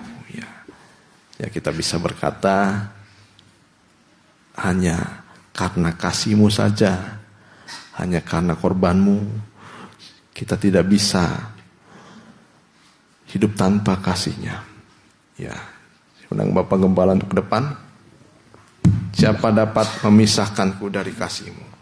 Ya, kita bisa berkata, hanya karena kasih-Mu saja, hanya karena korban-Mu, kita tidak bisa hidup tanpa kasih-Nya. Ya, undang Bapak Gembala untuk ke depan. Siapa dapat memisahkanku dari kasih-Mu?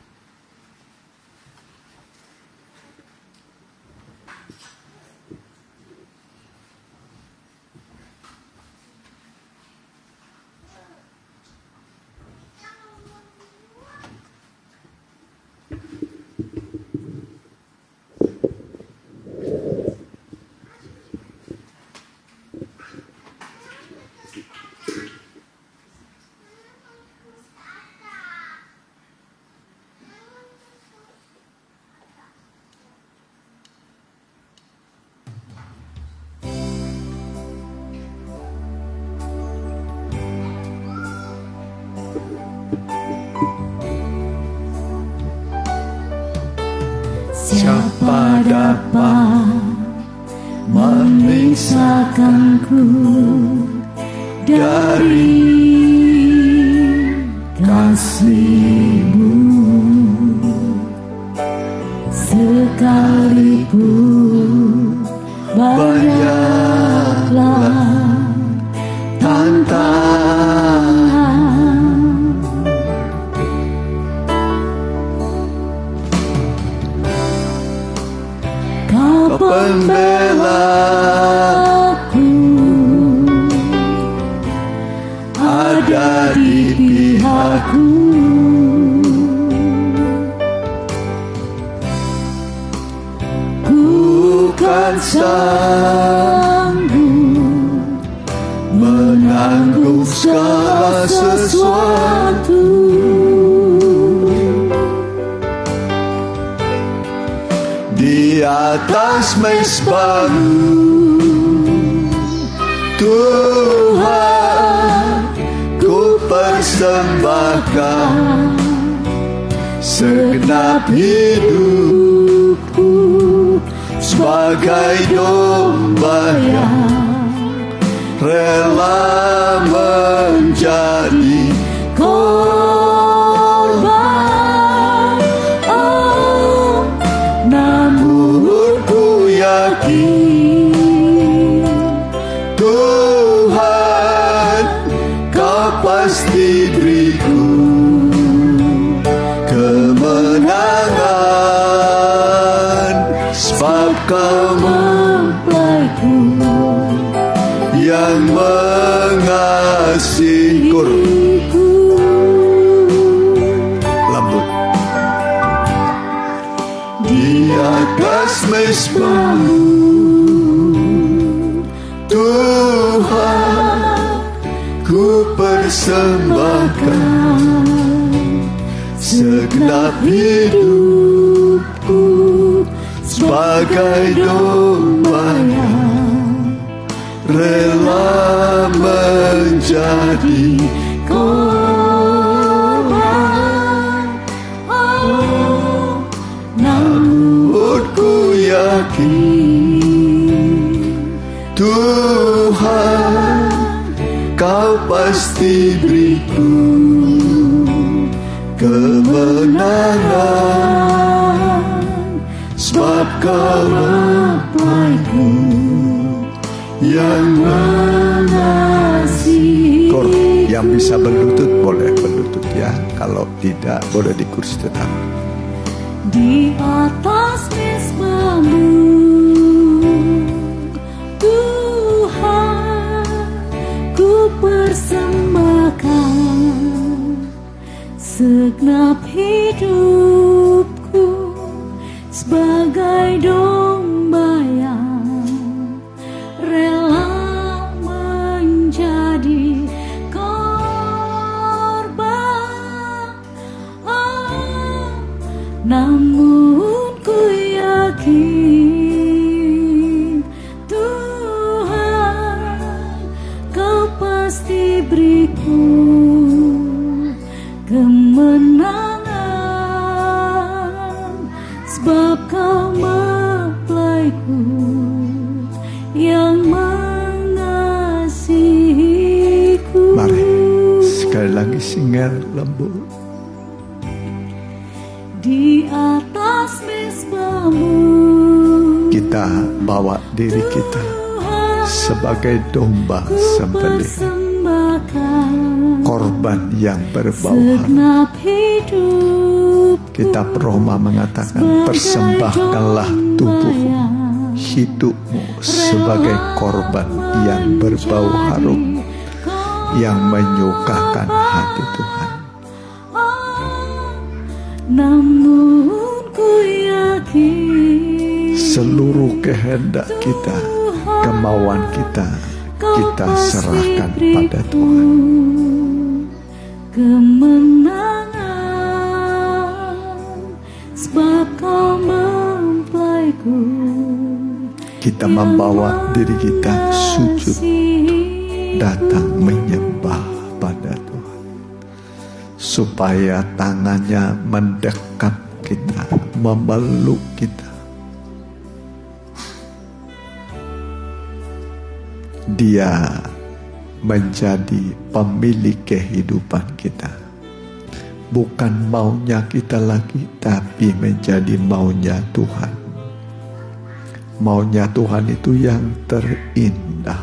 Siapa dapat memisahkanku dari kasih-Mu? Sekalipun banyaklah tantangan, Kau pembelaku, ada di pihakku. Ku kan sanggup menanggung segala sesuatu. Di atas mezbah-Mu, Tuhan, ku persembahkan segenap hidupku sebagai domba yang rela menjadi korban. Oh, namun ku yakin Tuhan, Kau pasti beriku kemenangan, sebab Kau mempelaiku yang mengasihiku. Lembut di atas mezbah-Mu, Tuhan, ku persembahkan segenap hidupku sebagai domba yang rela menjadi korban. Oh, namun ku yakin Tuhan, Kau pasti beriku kemenangan, sebab Kau mempelaiku yang mengasihi. Yang bisa berlutut boleh berlutut ya. Kalau tidak boleh di kursi tetap. Di atas mezbamu Tuhan, ku persembahkan segenap hidupku sebagai domba yang rela menjadi korban. Namun ku yakin Tuhan, kau pasti beriku kemenangan, sebab kau mempelaiku yang mengasihiku. Mari sekali lagi singar lembut. Di atas mezbamu Kita bawa diri kita sebagai domba sembelih, korban yang berbau harum. Kitab Roma mengatakan, persembahkanlah tubuhmu, hidupmu sebagai korban yang berbau harum, yang menyukakan hati Tuhan. Namun ku yakin seluruh kehendak kita, kemauan kita, kita serahkan pada Tuhan. Kemenangan, sebab kau mempelaiku. Kita membawa diri kita sujud, datang menyembah pada Tuhan, supaya tangannya mendekap kita, memeluk kita. Dia menjadi pemilik kehidupan kita. Bukan maunya kita lagi, tapi menjadi maunya Tuhan. Maunya Tuhan itu yang terindah.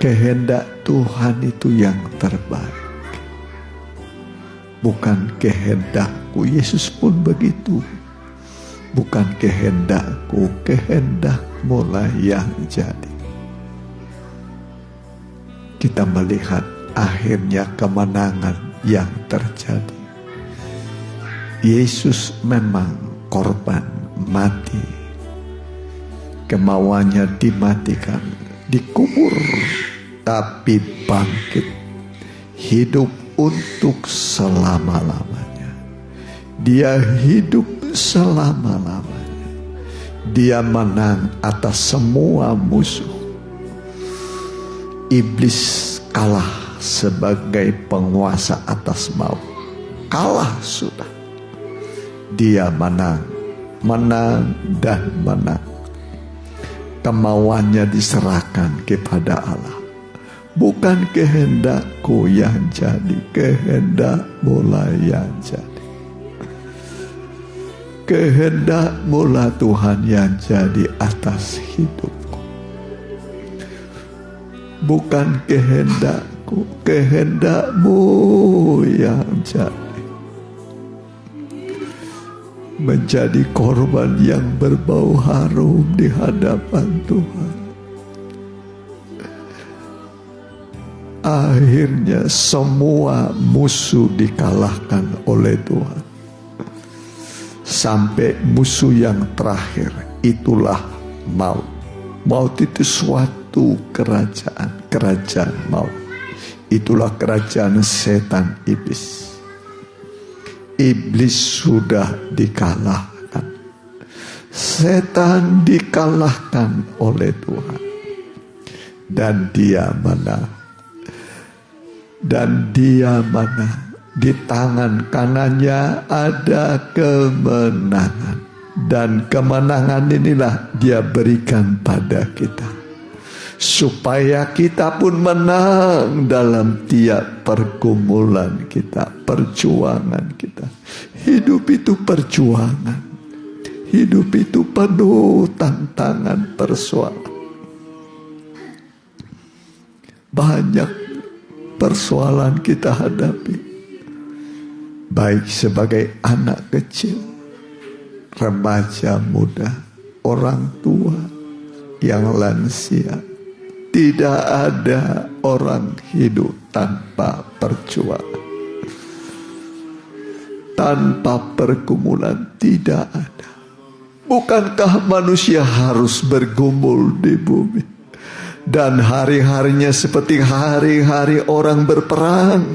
Kehendak Tuhan itu yang terbaik. Bukan kehendakku. Yesus pun begitu. Bukan kehendakku, kehendakmu lah yang jadi. Kita melihat akhirnya kemenangan yang terjadi. Yesus memang korban mati. Kemauannya dimatikan, dikubur, tapi bangkit, hidup untuk selama-lamanya. Dia hidup selama-lamanya. Dia menang atas semua musuh. Iblis kalah sebagai penguasa atas maut. Kalah sudah. Dia menang, menang dan menang. Kemauannya diserahkan kepada Allah. Bukan kehendakku yang jadi, kehendakmu lah yang jadi. Kehendakmu lah Tuhan yang jadi atas hidupku. Bukan kehendakku, kehendakmu yang jadi. Menjadi korban yang berbau harum di hadapan Tuhan. Akhirnya semua musuh dikalahkan oleh Tuhan. Sampai musuh yang terakhir, itulah maut. Maut itu suatu kerajaan, kerajaan maut. Itulah kerajaan setan iblis. Iblis sudah dikalahkan. Setan dikalahkan oleh Tuhan. Dan dia menang. Dan dia menang. Di tangan kanannya ada kemenangan. Dan kemenangan inilah dia berikan pada kita. Supaya kita pun menang dalam tiap pergumulan kita, perjuangan kita. Hidup itu perjuangan. Hidup itu penuh tantangan, persoalan. banyak persoalan kita hadapi, baik sebagai anak kecil, remaja muda, orang tua, yang lansia. Tidak ada orang hidup tanpa perjuangan, tanpa pergumulan, tidak ada. Bukankah manusia harus bergumul di bumi? Dan hari-harinya seperti hari-hari orang berperang.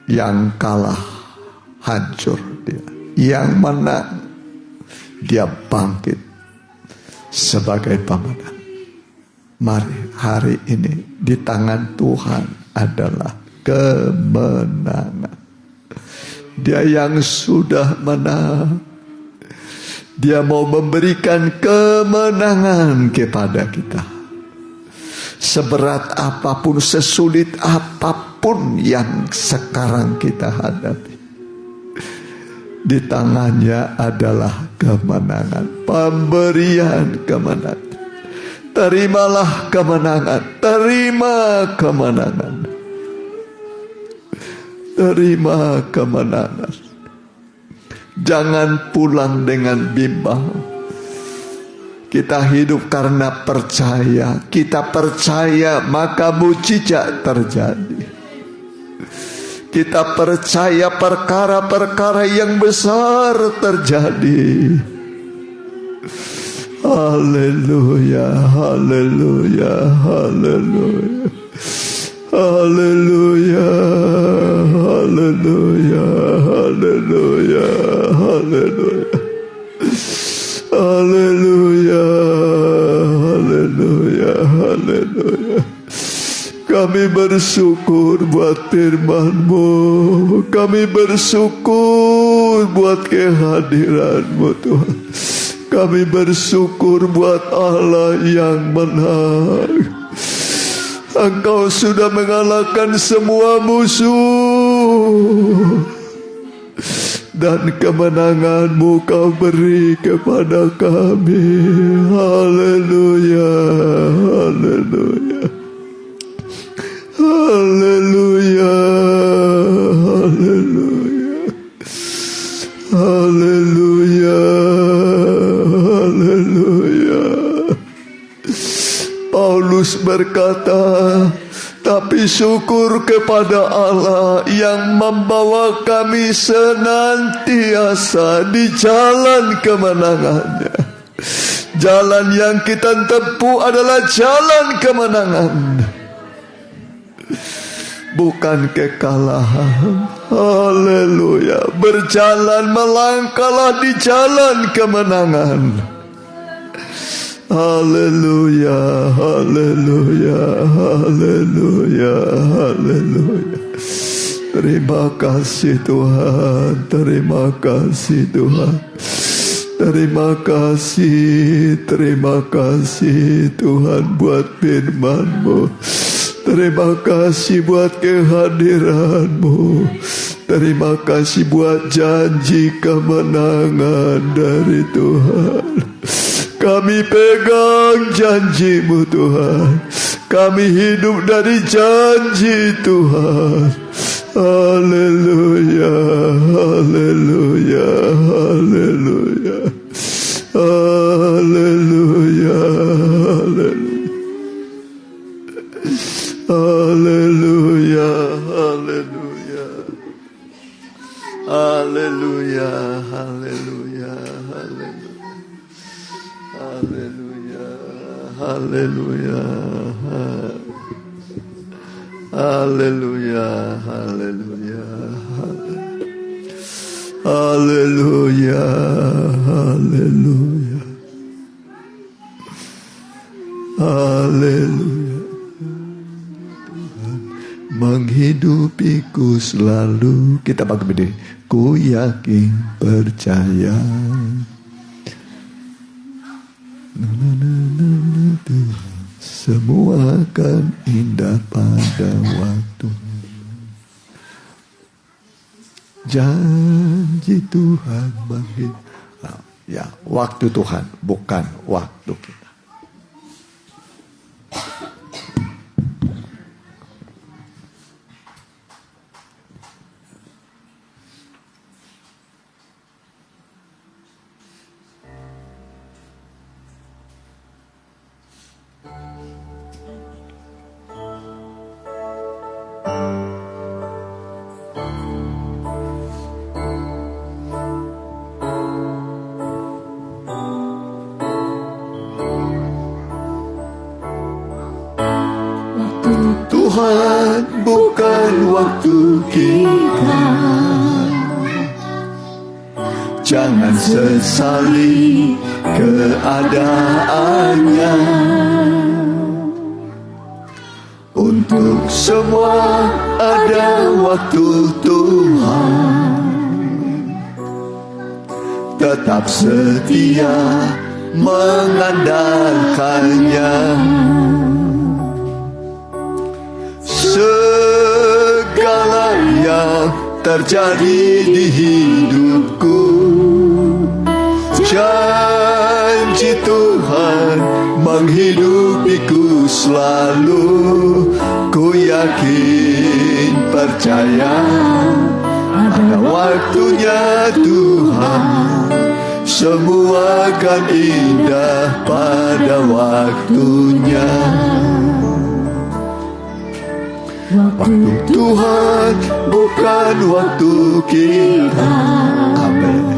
Yang kalah hancur dia, yang menang dia bangkit sebagai pemenang. Mari hari ini di tangan Tuhan adalah kemenangan. Dia yang sudah menang, Dia mau memberikan kemenangan kepada kita. Seberat apapun, sesulit apapun yang sekarang kita hadapi, di tangannya adalah kemenangan, pemberian kemenangan. Terimalah kemenangan, terima kemenangan, terima kemenangan. Jangan pulang dengan bimbang. Kita hidup karena percaya. Kita percaya maka mujizat terjadi. Kita percaya perkara-perkara yang besar terjadi. Haleluya, haleluya, haleluya. Haleluya, haleluya, haleluya, haleluya. Haleluya, haleluya, haleluya. Kami bersyukur buat firman-Mu. Kami bersyukur buat kehadiran-Mu, Tuhan. Kami bersyukur buat Allah yang menang. Engkau sudah mengalahkan semua musuh, dan kemenangan-Mu Kau beri kepada kami. Haleluya, haleluya, haleluya, haleluya, haleluya, haleluya. Paulus berkata, tapi syukur kepada Allah yang membawa kami senantiasa di jalan kemenangannya. Jalan yang kita tempuh adalah jalan kemenangan, bukan kekalahan. Haleluya. Berjalan, melangkahlah di jalan kemenangan. Haleluya, haleluya, haleluya, haleluya. Terima kasih Tuhan, terima kasih Tuhan. Terima kasih Tuhan buat firman-Mu. Terima kasih buat kehadiran-Mu. Terima kasih buat janji kemenangan dari Tuhan. Kami pegang janji-Mu Tuhan. Kami hidup dari janji Tuhan. Haleluya, haleluya, haleluya, haleluya, haleluya, haleluya, haleluya, haleluya, haleluya. Haleluya, haleluya, haleluya, haleluya, haleluya, haleluya, haleluya. Tuhan menghidupiku selalu. Kita bangkit berdiri. Ku yakin percaya. Tuhan, semua akan indah pada waktu. Janji Tuhan bangkit. Ya, waktu Tuhan bukan waktu kita. Tuhan, bukan waktu kita. Jangan sesali keadaannya. Untuk semua ada waktu Tuhan. Tetap setia mengandalkannya. Segala yang terjadi di hidupku, janji Tuhan menghidupiku selalu. Ku yakin percaya ada waktunya Tuhan. Semua akan indah pada waktunya. Waktu Tuhan bukan waktu kita. Amin.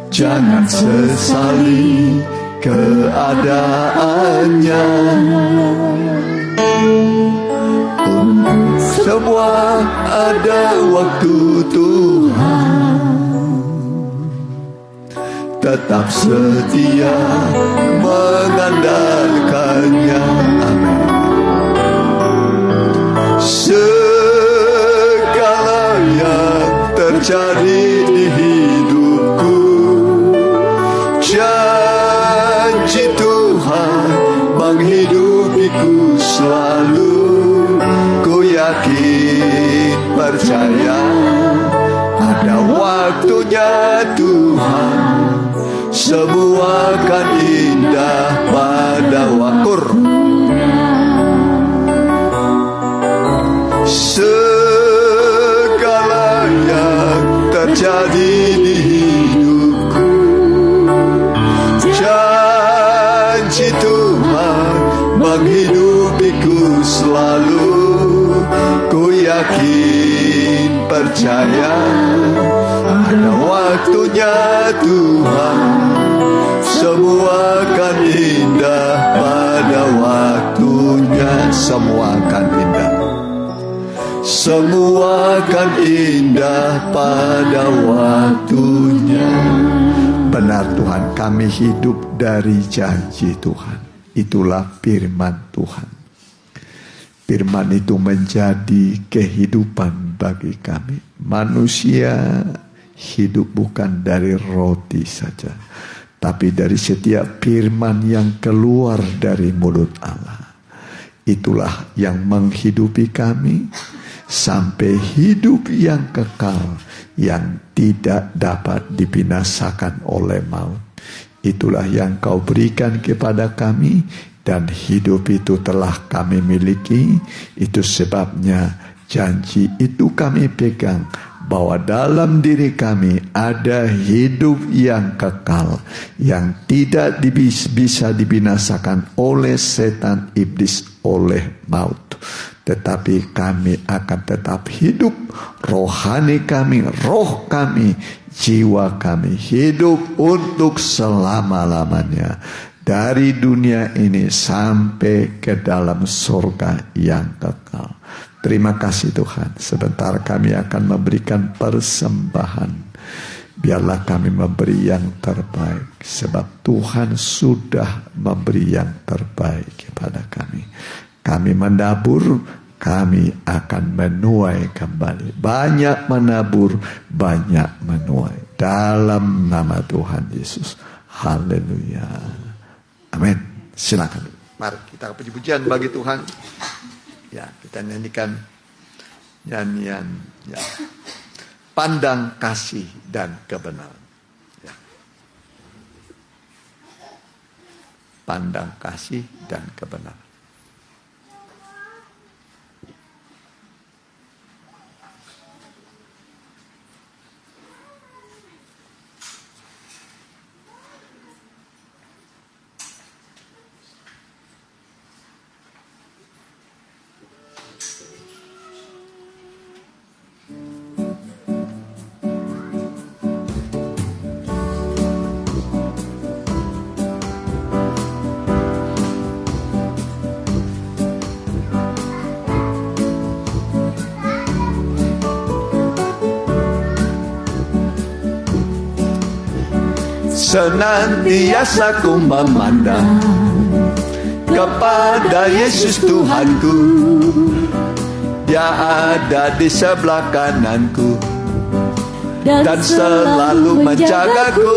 Jangan sesali keadaannya. Untuk semua ada waktu Tuhan. Tetap setia mengandalkannya. Amin. Segala yang terjadi di hidupku, janji Tuhan menghidupiku selalu. Ku yakin percaya ada waktunya Tuhan. Semua akan indah pada waktunya. Segala yang terjadi di hidupku, janji Tuhan menghidupiku selalu. Ku yakin percaya ada waktunya Tuhan. Semua akan indah pada waktunya. Semua akan indah. Semua akan indah pada waktunya. Benar Tuhan, kami hidup dari janji Tuhan. Itulah firman Tuhan. Firman itu menjadi kehidupan bagi kami. Manusia hidup bukan dari roti saja, tapi dari setiap firman yang keluar dari mulut Allah. Itulah yang menghidupi kami sampai hidup yang kekal, yang tidak dapat dibinasakan oleh maut. Itulah yang Kau berikan kepada kami, dan hidup itu telah kami miliki. Itu sebabnya janji itu kami pegang, bahwa dalam diri kami ada hidup yang kekal, yang tidak bisa dibinasakan oleh setan iblis, oleh maut. Tetapi kami akan tetap hidup. Rohani kami, roh kami, jiwa kami hidup untuk selama-lamanya. Dari dunia ini sampai ke dalam surga yang kekal. Terima kasih Tuhan. Sebentar kami akan memberikan persembahan. Biarlah kami memberi yang terbaik, sebab Tuhan sudah memberi yang terbaik kepada kami. Kami menabur, kami akan menuai kembali. Banyak menabur, banyak menuai. Dalam nama Tuhan Yesus. Haleluya. Amin. Silakan. Mari kita puji-pujian bagi Tuhan. Ya, kita nyanyikan nyanyian ya. Pandang kasih dan kebenaran. Ya. Pandang kasih dan kebenaran. senantiasa ku memandang kepada Yesus Tuhanku. Dia ada di sebelah kananku dan selalu menjagaku.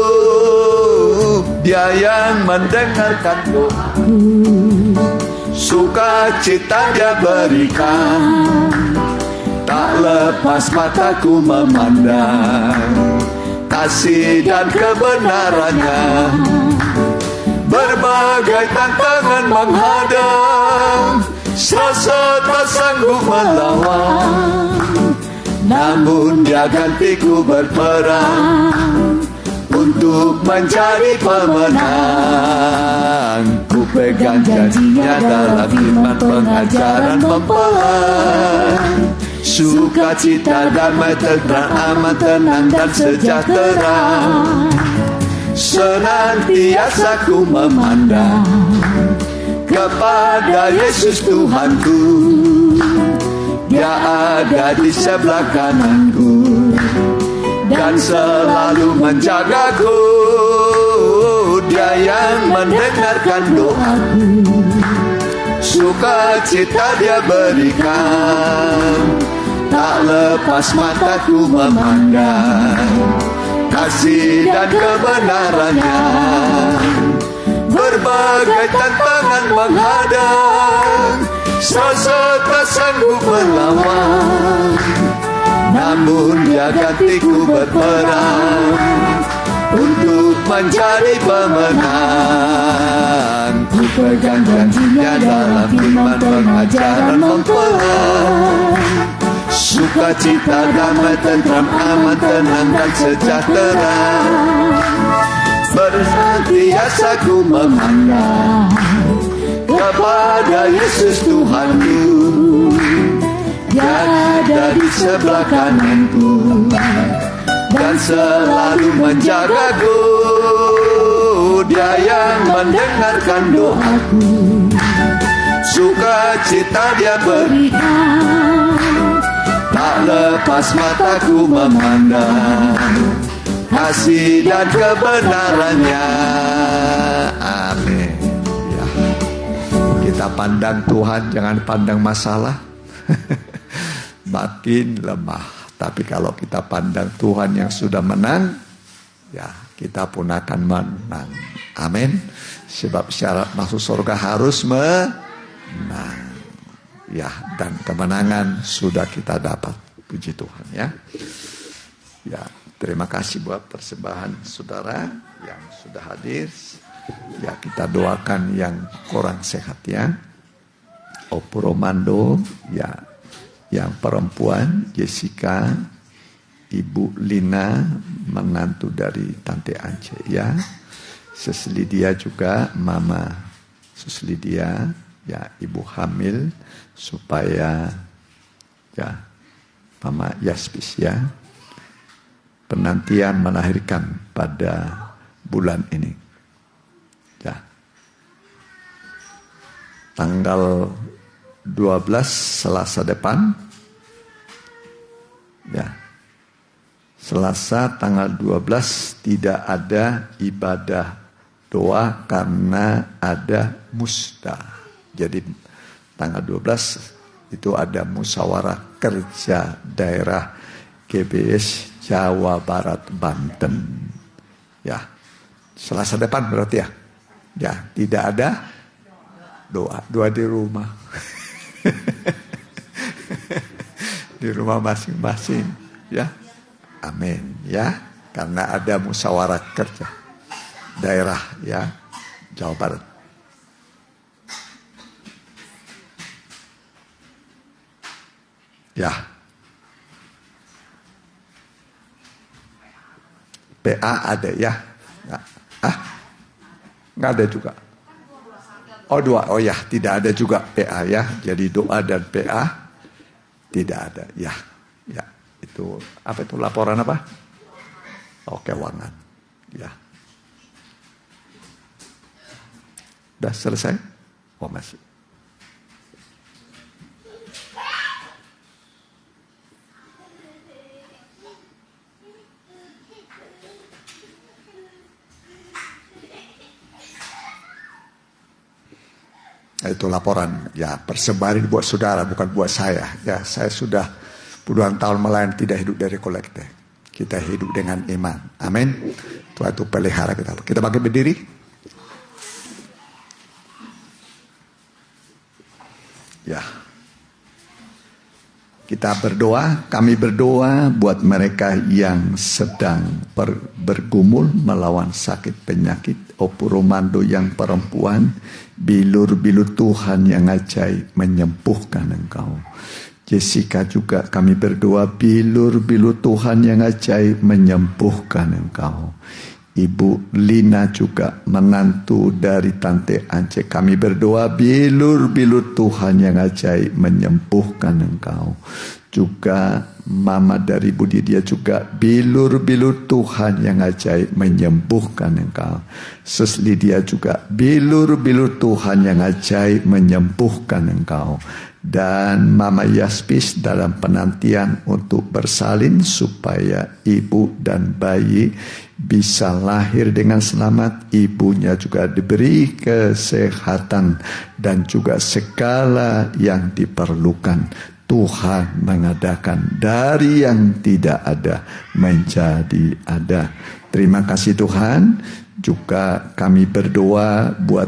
Dia yang mendengarkan doaku, sukacita Dia berikan. Tak lepas mataku memandang kasih dan kebenarannya. Berbagai tantangan menghadang, sasa tak sanggup melawan. Namun Dia gantiku berperang untuk menjadi pemenang. Ku pegang janjinya dalam iman, pengajaran mempelai. Sukacita, damai, tentram, aman, tenang dan sejahtera. Senantiasa ku memandang kepada Yesus Tuhanku. Dia ada di sebelah kananku dan selalu menjagaku. Dia yang mendengarkan doaku, sukacita Dia berikan. Tak lepas mataku memandang kasih dan kebenarannya. Berbagai tantangan menghadang, sasa tak sanggup melawan. Namun Dia gantiku berperang untuk menjadi pemenang. Ku pegang janjinya dalam iman, pengajaran mempelai. Sukacita, damai, tentram, aman, tenang dan sejahtera. Bersenantiasa ku memandang kepada Yesus Tuhanku. Dia ada di sebelah kananku dan selalu menjagaku. Dia yang mendengarkan doaku, sukacita Dia berikan. Tak lepas mataku memandang kasih dan kebenarannya. Amin. Ya. Kita pandang Tuhan, jangan pandang masalah. Makin lemah. Tapi kalau kita pandang Tuhan yang sudah menang, ya kita pun akan menang. Amin. Sebab syarat masuk surga harus menang. Ya, dan kemenangan sudah kita dapat. Puji Tuhan ya. Ya, terima kasih buat persembahan saudara yang sudah hadir. Ya, kita doakan yang kurang sehat ya. Opo Romando, ya, yang perempuan Jessica, Ibu Lina, menantu dari Tante Ance ya. Seslidia juga Mama Suslidia, ya, Ibu hamil supaya ya Mama Yaspis ya penantian melahirkan pada bulan ini ya, tanggal 12 Selasa depan ya, Selasa tanggal 12 tidak ada ibadah doa karena ada musda. Jadi tanggal 12 itu ada musyawarah kerja daerah GBS Jawa Barat Banten. Ya, Selasa depan berarti ya. Ya, tidak ada doa di rumah. Di rumah masing-masing, ya. Amin, ya. Karena ada musyawarah kerja daerah ya Jawa Barat. Ya. PA ada ya? Nggak ada juga. Oh 2, oh ya tidak ada juga PA ya. Jadi doa dan PA tidak ada ya. Ya itu apa itu laporan apa? Oh keuangan ya. Udah selesai? Oh masih. Itu laporan. Ya, persembahan buat saudara, bukan buat saya. Ya, saya sudah puluhan tahun melayani tidak hidup dari kolekte. Kita hidup dengan iman. Amin. Tuhan itu pelihara kita. Kita bangkit berdiri. Ya. Kita berdoa, kami berdoa buat mereka yang sedang bergumul melawan sakit penyakit. Opuromando yang perempuan, bilur-bilur Tuhan yang ajaib menyembuhkan engkau. Jessica juga kami berdoa, bilur-bilur Tuhan yang ajaib menyembuhkan engkau. Ibu Lina juga menantu dari Tante Ance. Kami berdoa bilur-bilur Tuhan yang ajaib menyembuhkan engkau. Juga Mama dari Budi dia juga bilur-bilur Tuhan yang ajaib menyembuhkan engkau. Sus Lydia juga bilur-bilur Tuhan yang ajaib menyembuhkan engkau. Dan Mama Yaspis dalam penantian untuk bersalin supaya ibu dan bayi bisa lahir dengan selamat. Ibunya juga diberi kesehatan dan juga segala yang diperlukan. Tuhan mengadakan dari yang tidak ada menjadi ada. Terima kasih Tuhan. Juga kami berdoa buat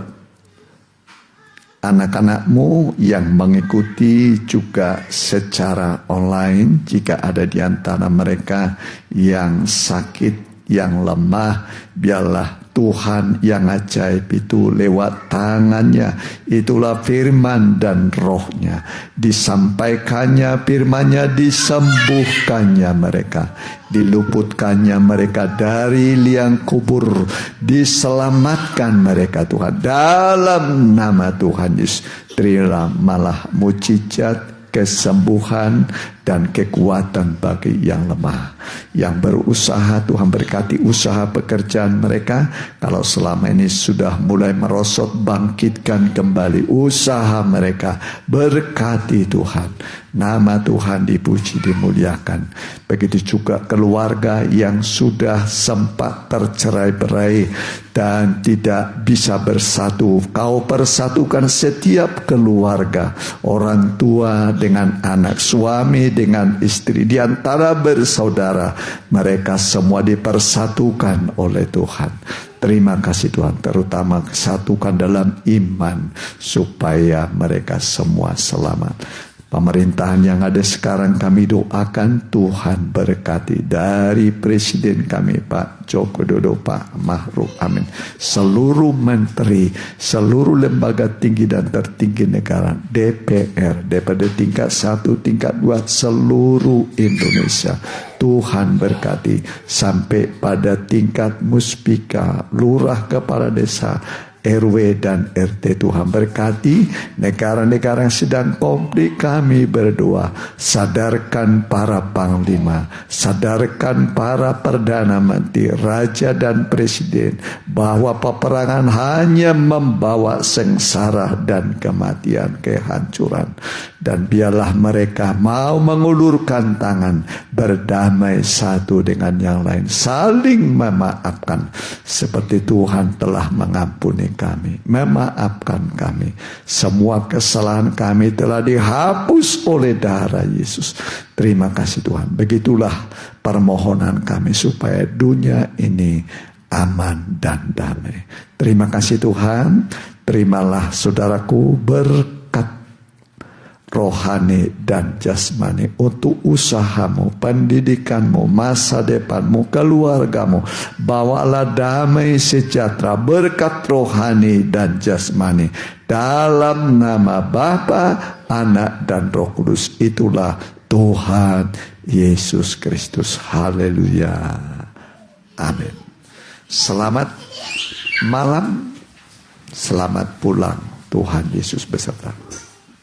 anak-anakmu yang mengikuti juga secara online. Jika ada di antara mereka yang sakit, yang lemah, biarlah Tuhan yang ajaib itu lewat tangannya, itulah firman dan rohnya, disampaikannya firmannya, disembuhkannya mereka, diluputkannya mereka dari liang kubur, diselamatkan mereka Tuhan dalam nama Tuhan Yesus. Terimalah mujizat, kesembuhan dan kekuatan bagi yang lemah, yang berusaha. Tuhan berkati usaha pekerjaan mereka. Kalau selama ini sudah mulai merosot, bangkitkan kembali usaha mereka. Berkati Tuhan, nama Tuhan dipuji, dimuliakan. Begitu juga keluarga yang sudah sempat tercerai-berai dan tidak bisa bersatu. Kau persatukan setiap keluarga, orang tua dengan anak, suami dengan istri, di antara bersaudara, mereka semua dipersatukan oleh Tuhan. Terima kasih Tuhan, terutama kesatukan dalam iman supaya mereka semua selamat. Pemerintahan yang ada sekarang kami doakan Tuhan berkati, dari Presiden kami Pak Joko Widodo, Pak Mahruf Amin, seluruh menteri, seluruh lembaga tinggi dan tertinggi negara, DPR, daripada tingkat 1, tingkat 2, seluruh Indonesia. Tuhan berkati sampai pada tingkat muspika, lurah, kepala desa, RW dan RT. Tuhan berkati negara-negara yang sedang konflik. Kami berdoa, sadarkan para panglima, sadarkan para perdana menteri, raja dan presiden, bahwa peperangan hanya membawa sengsara dan kematian, kehancuran. Dan biarlah mereka mau mengulurkan tangan, berdamai satu dengan yang lain, saling memaafkan seperti Tuhan telah mengampuni kami. Memaafkan kami, semua kesalahan kami telah dihapus oleh darah Yesus. Terima kasih Tuhan. Begitulah permohonan kami supaya dunia ini aman dan damai. Terima kasih Tuhan. Terimalah saudaraku berkat rohani dan jasmani untuk usahamu, pendidikanmu, masa depanmu, keluargamu. Bawalah damai sejahtera, berkat rohani dan jasmani, dalam nama Bapa, Anak dan Roh Kudus. Itulah Tuhan Yesus Kristus. Haleluya. Amin. Selamat malam, selamat pulang. Tuhan Yesus beserta.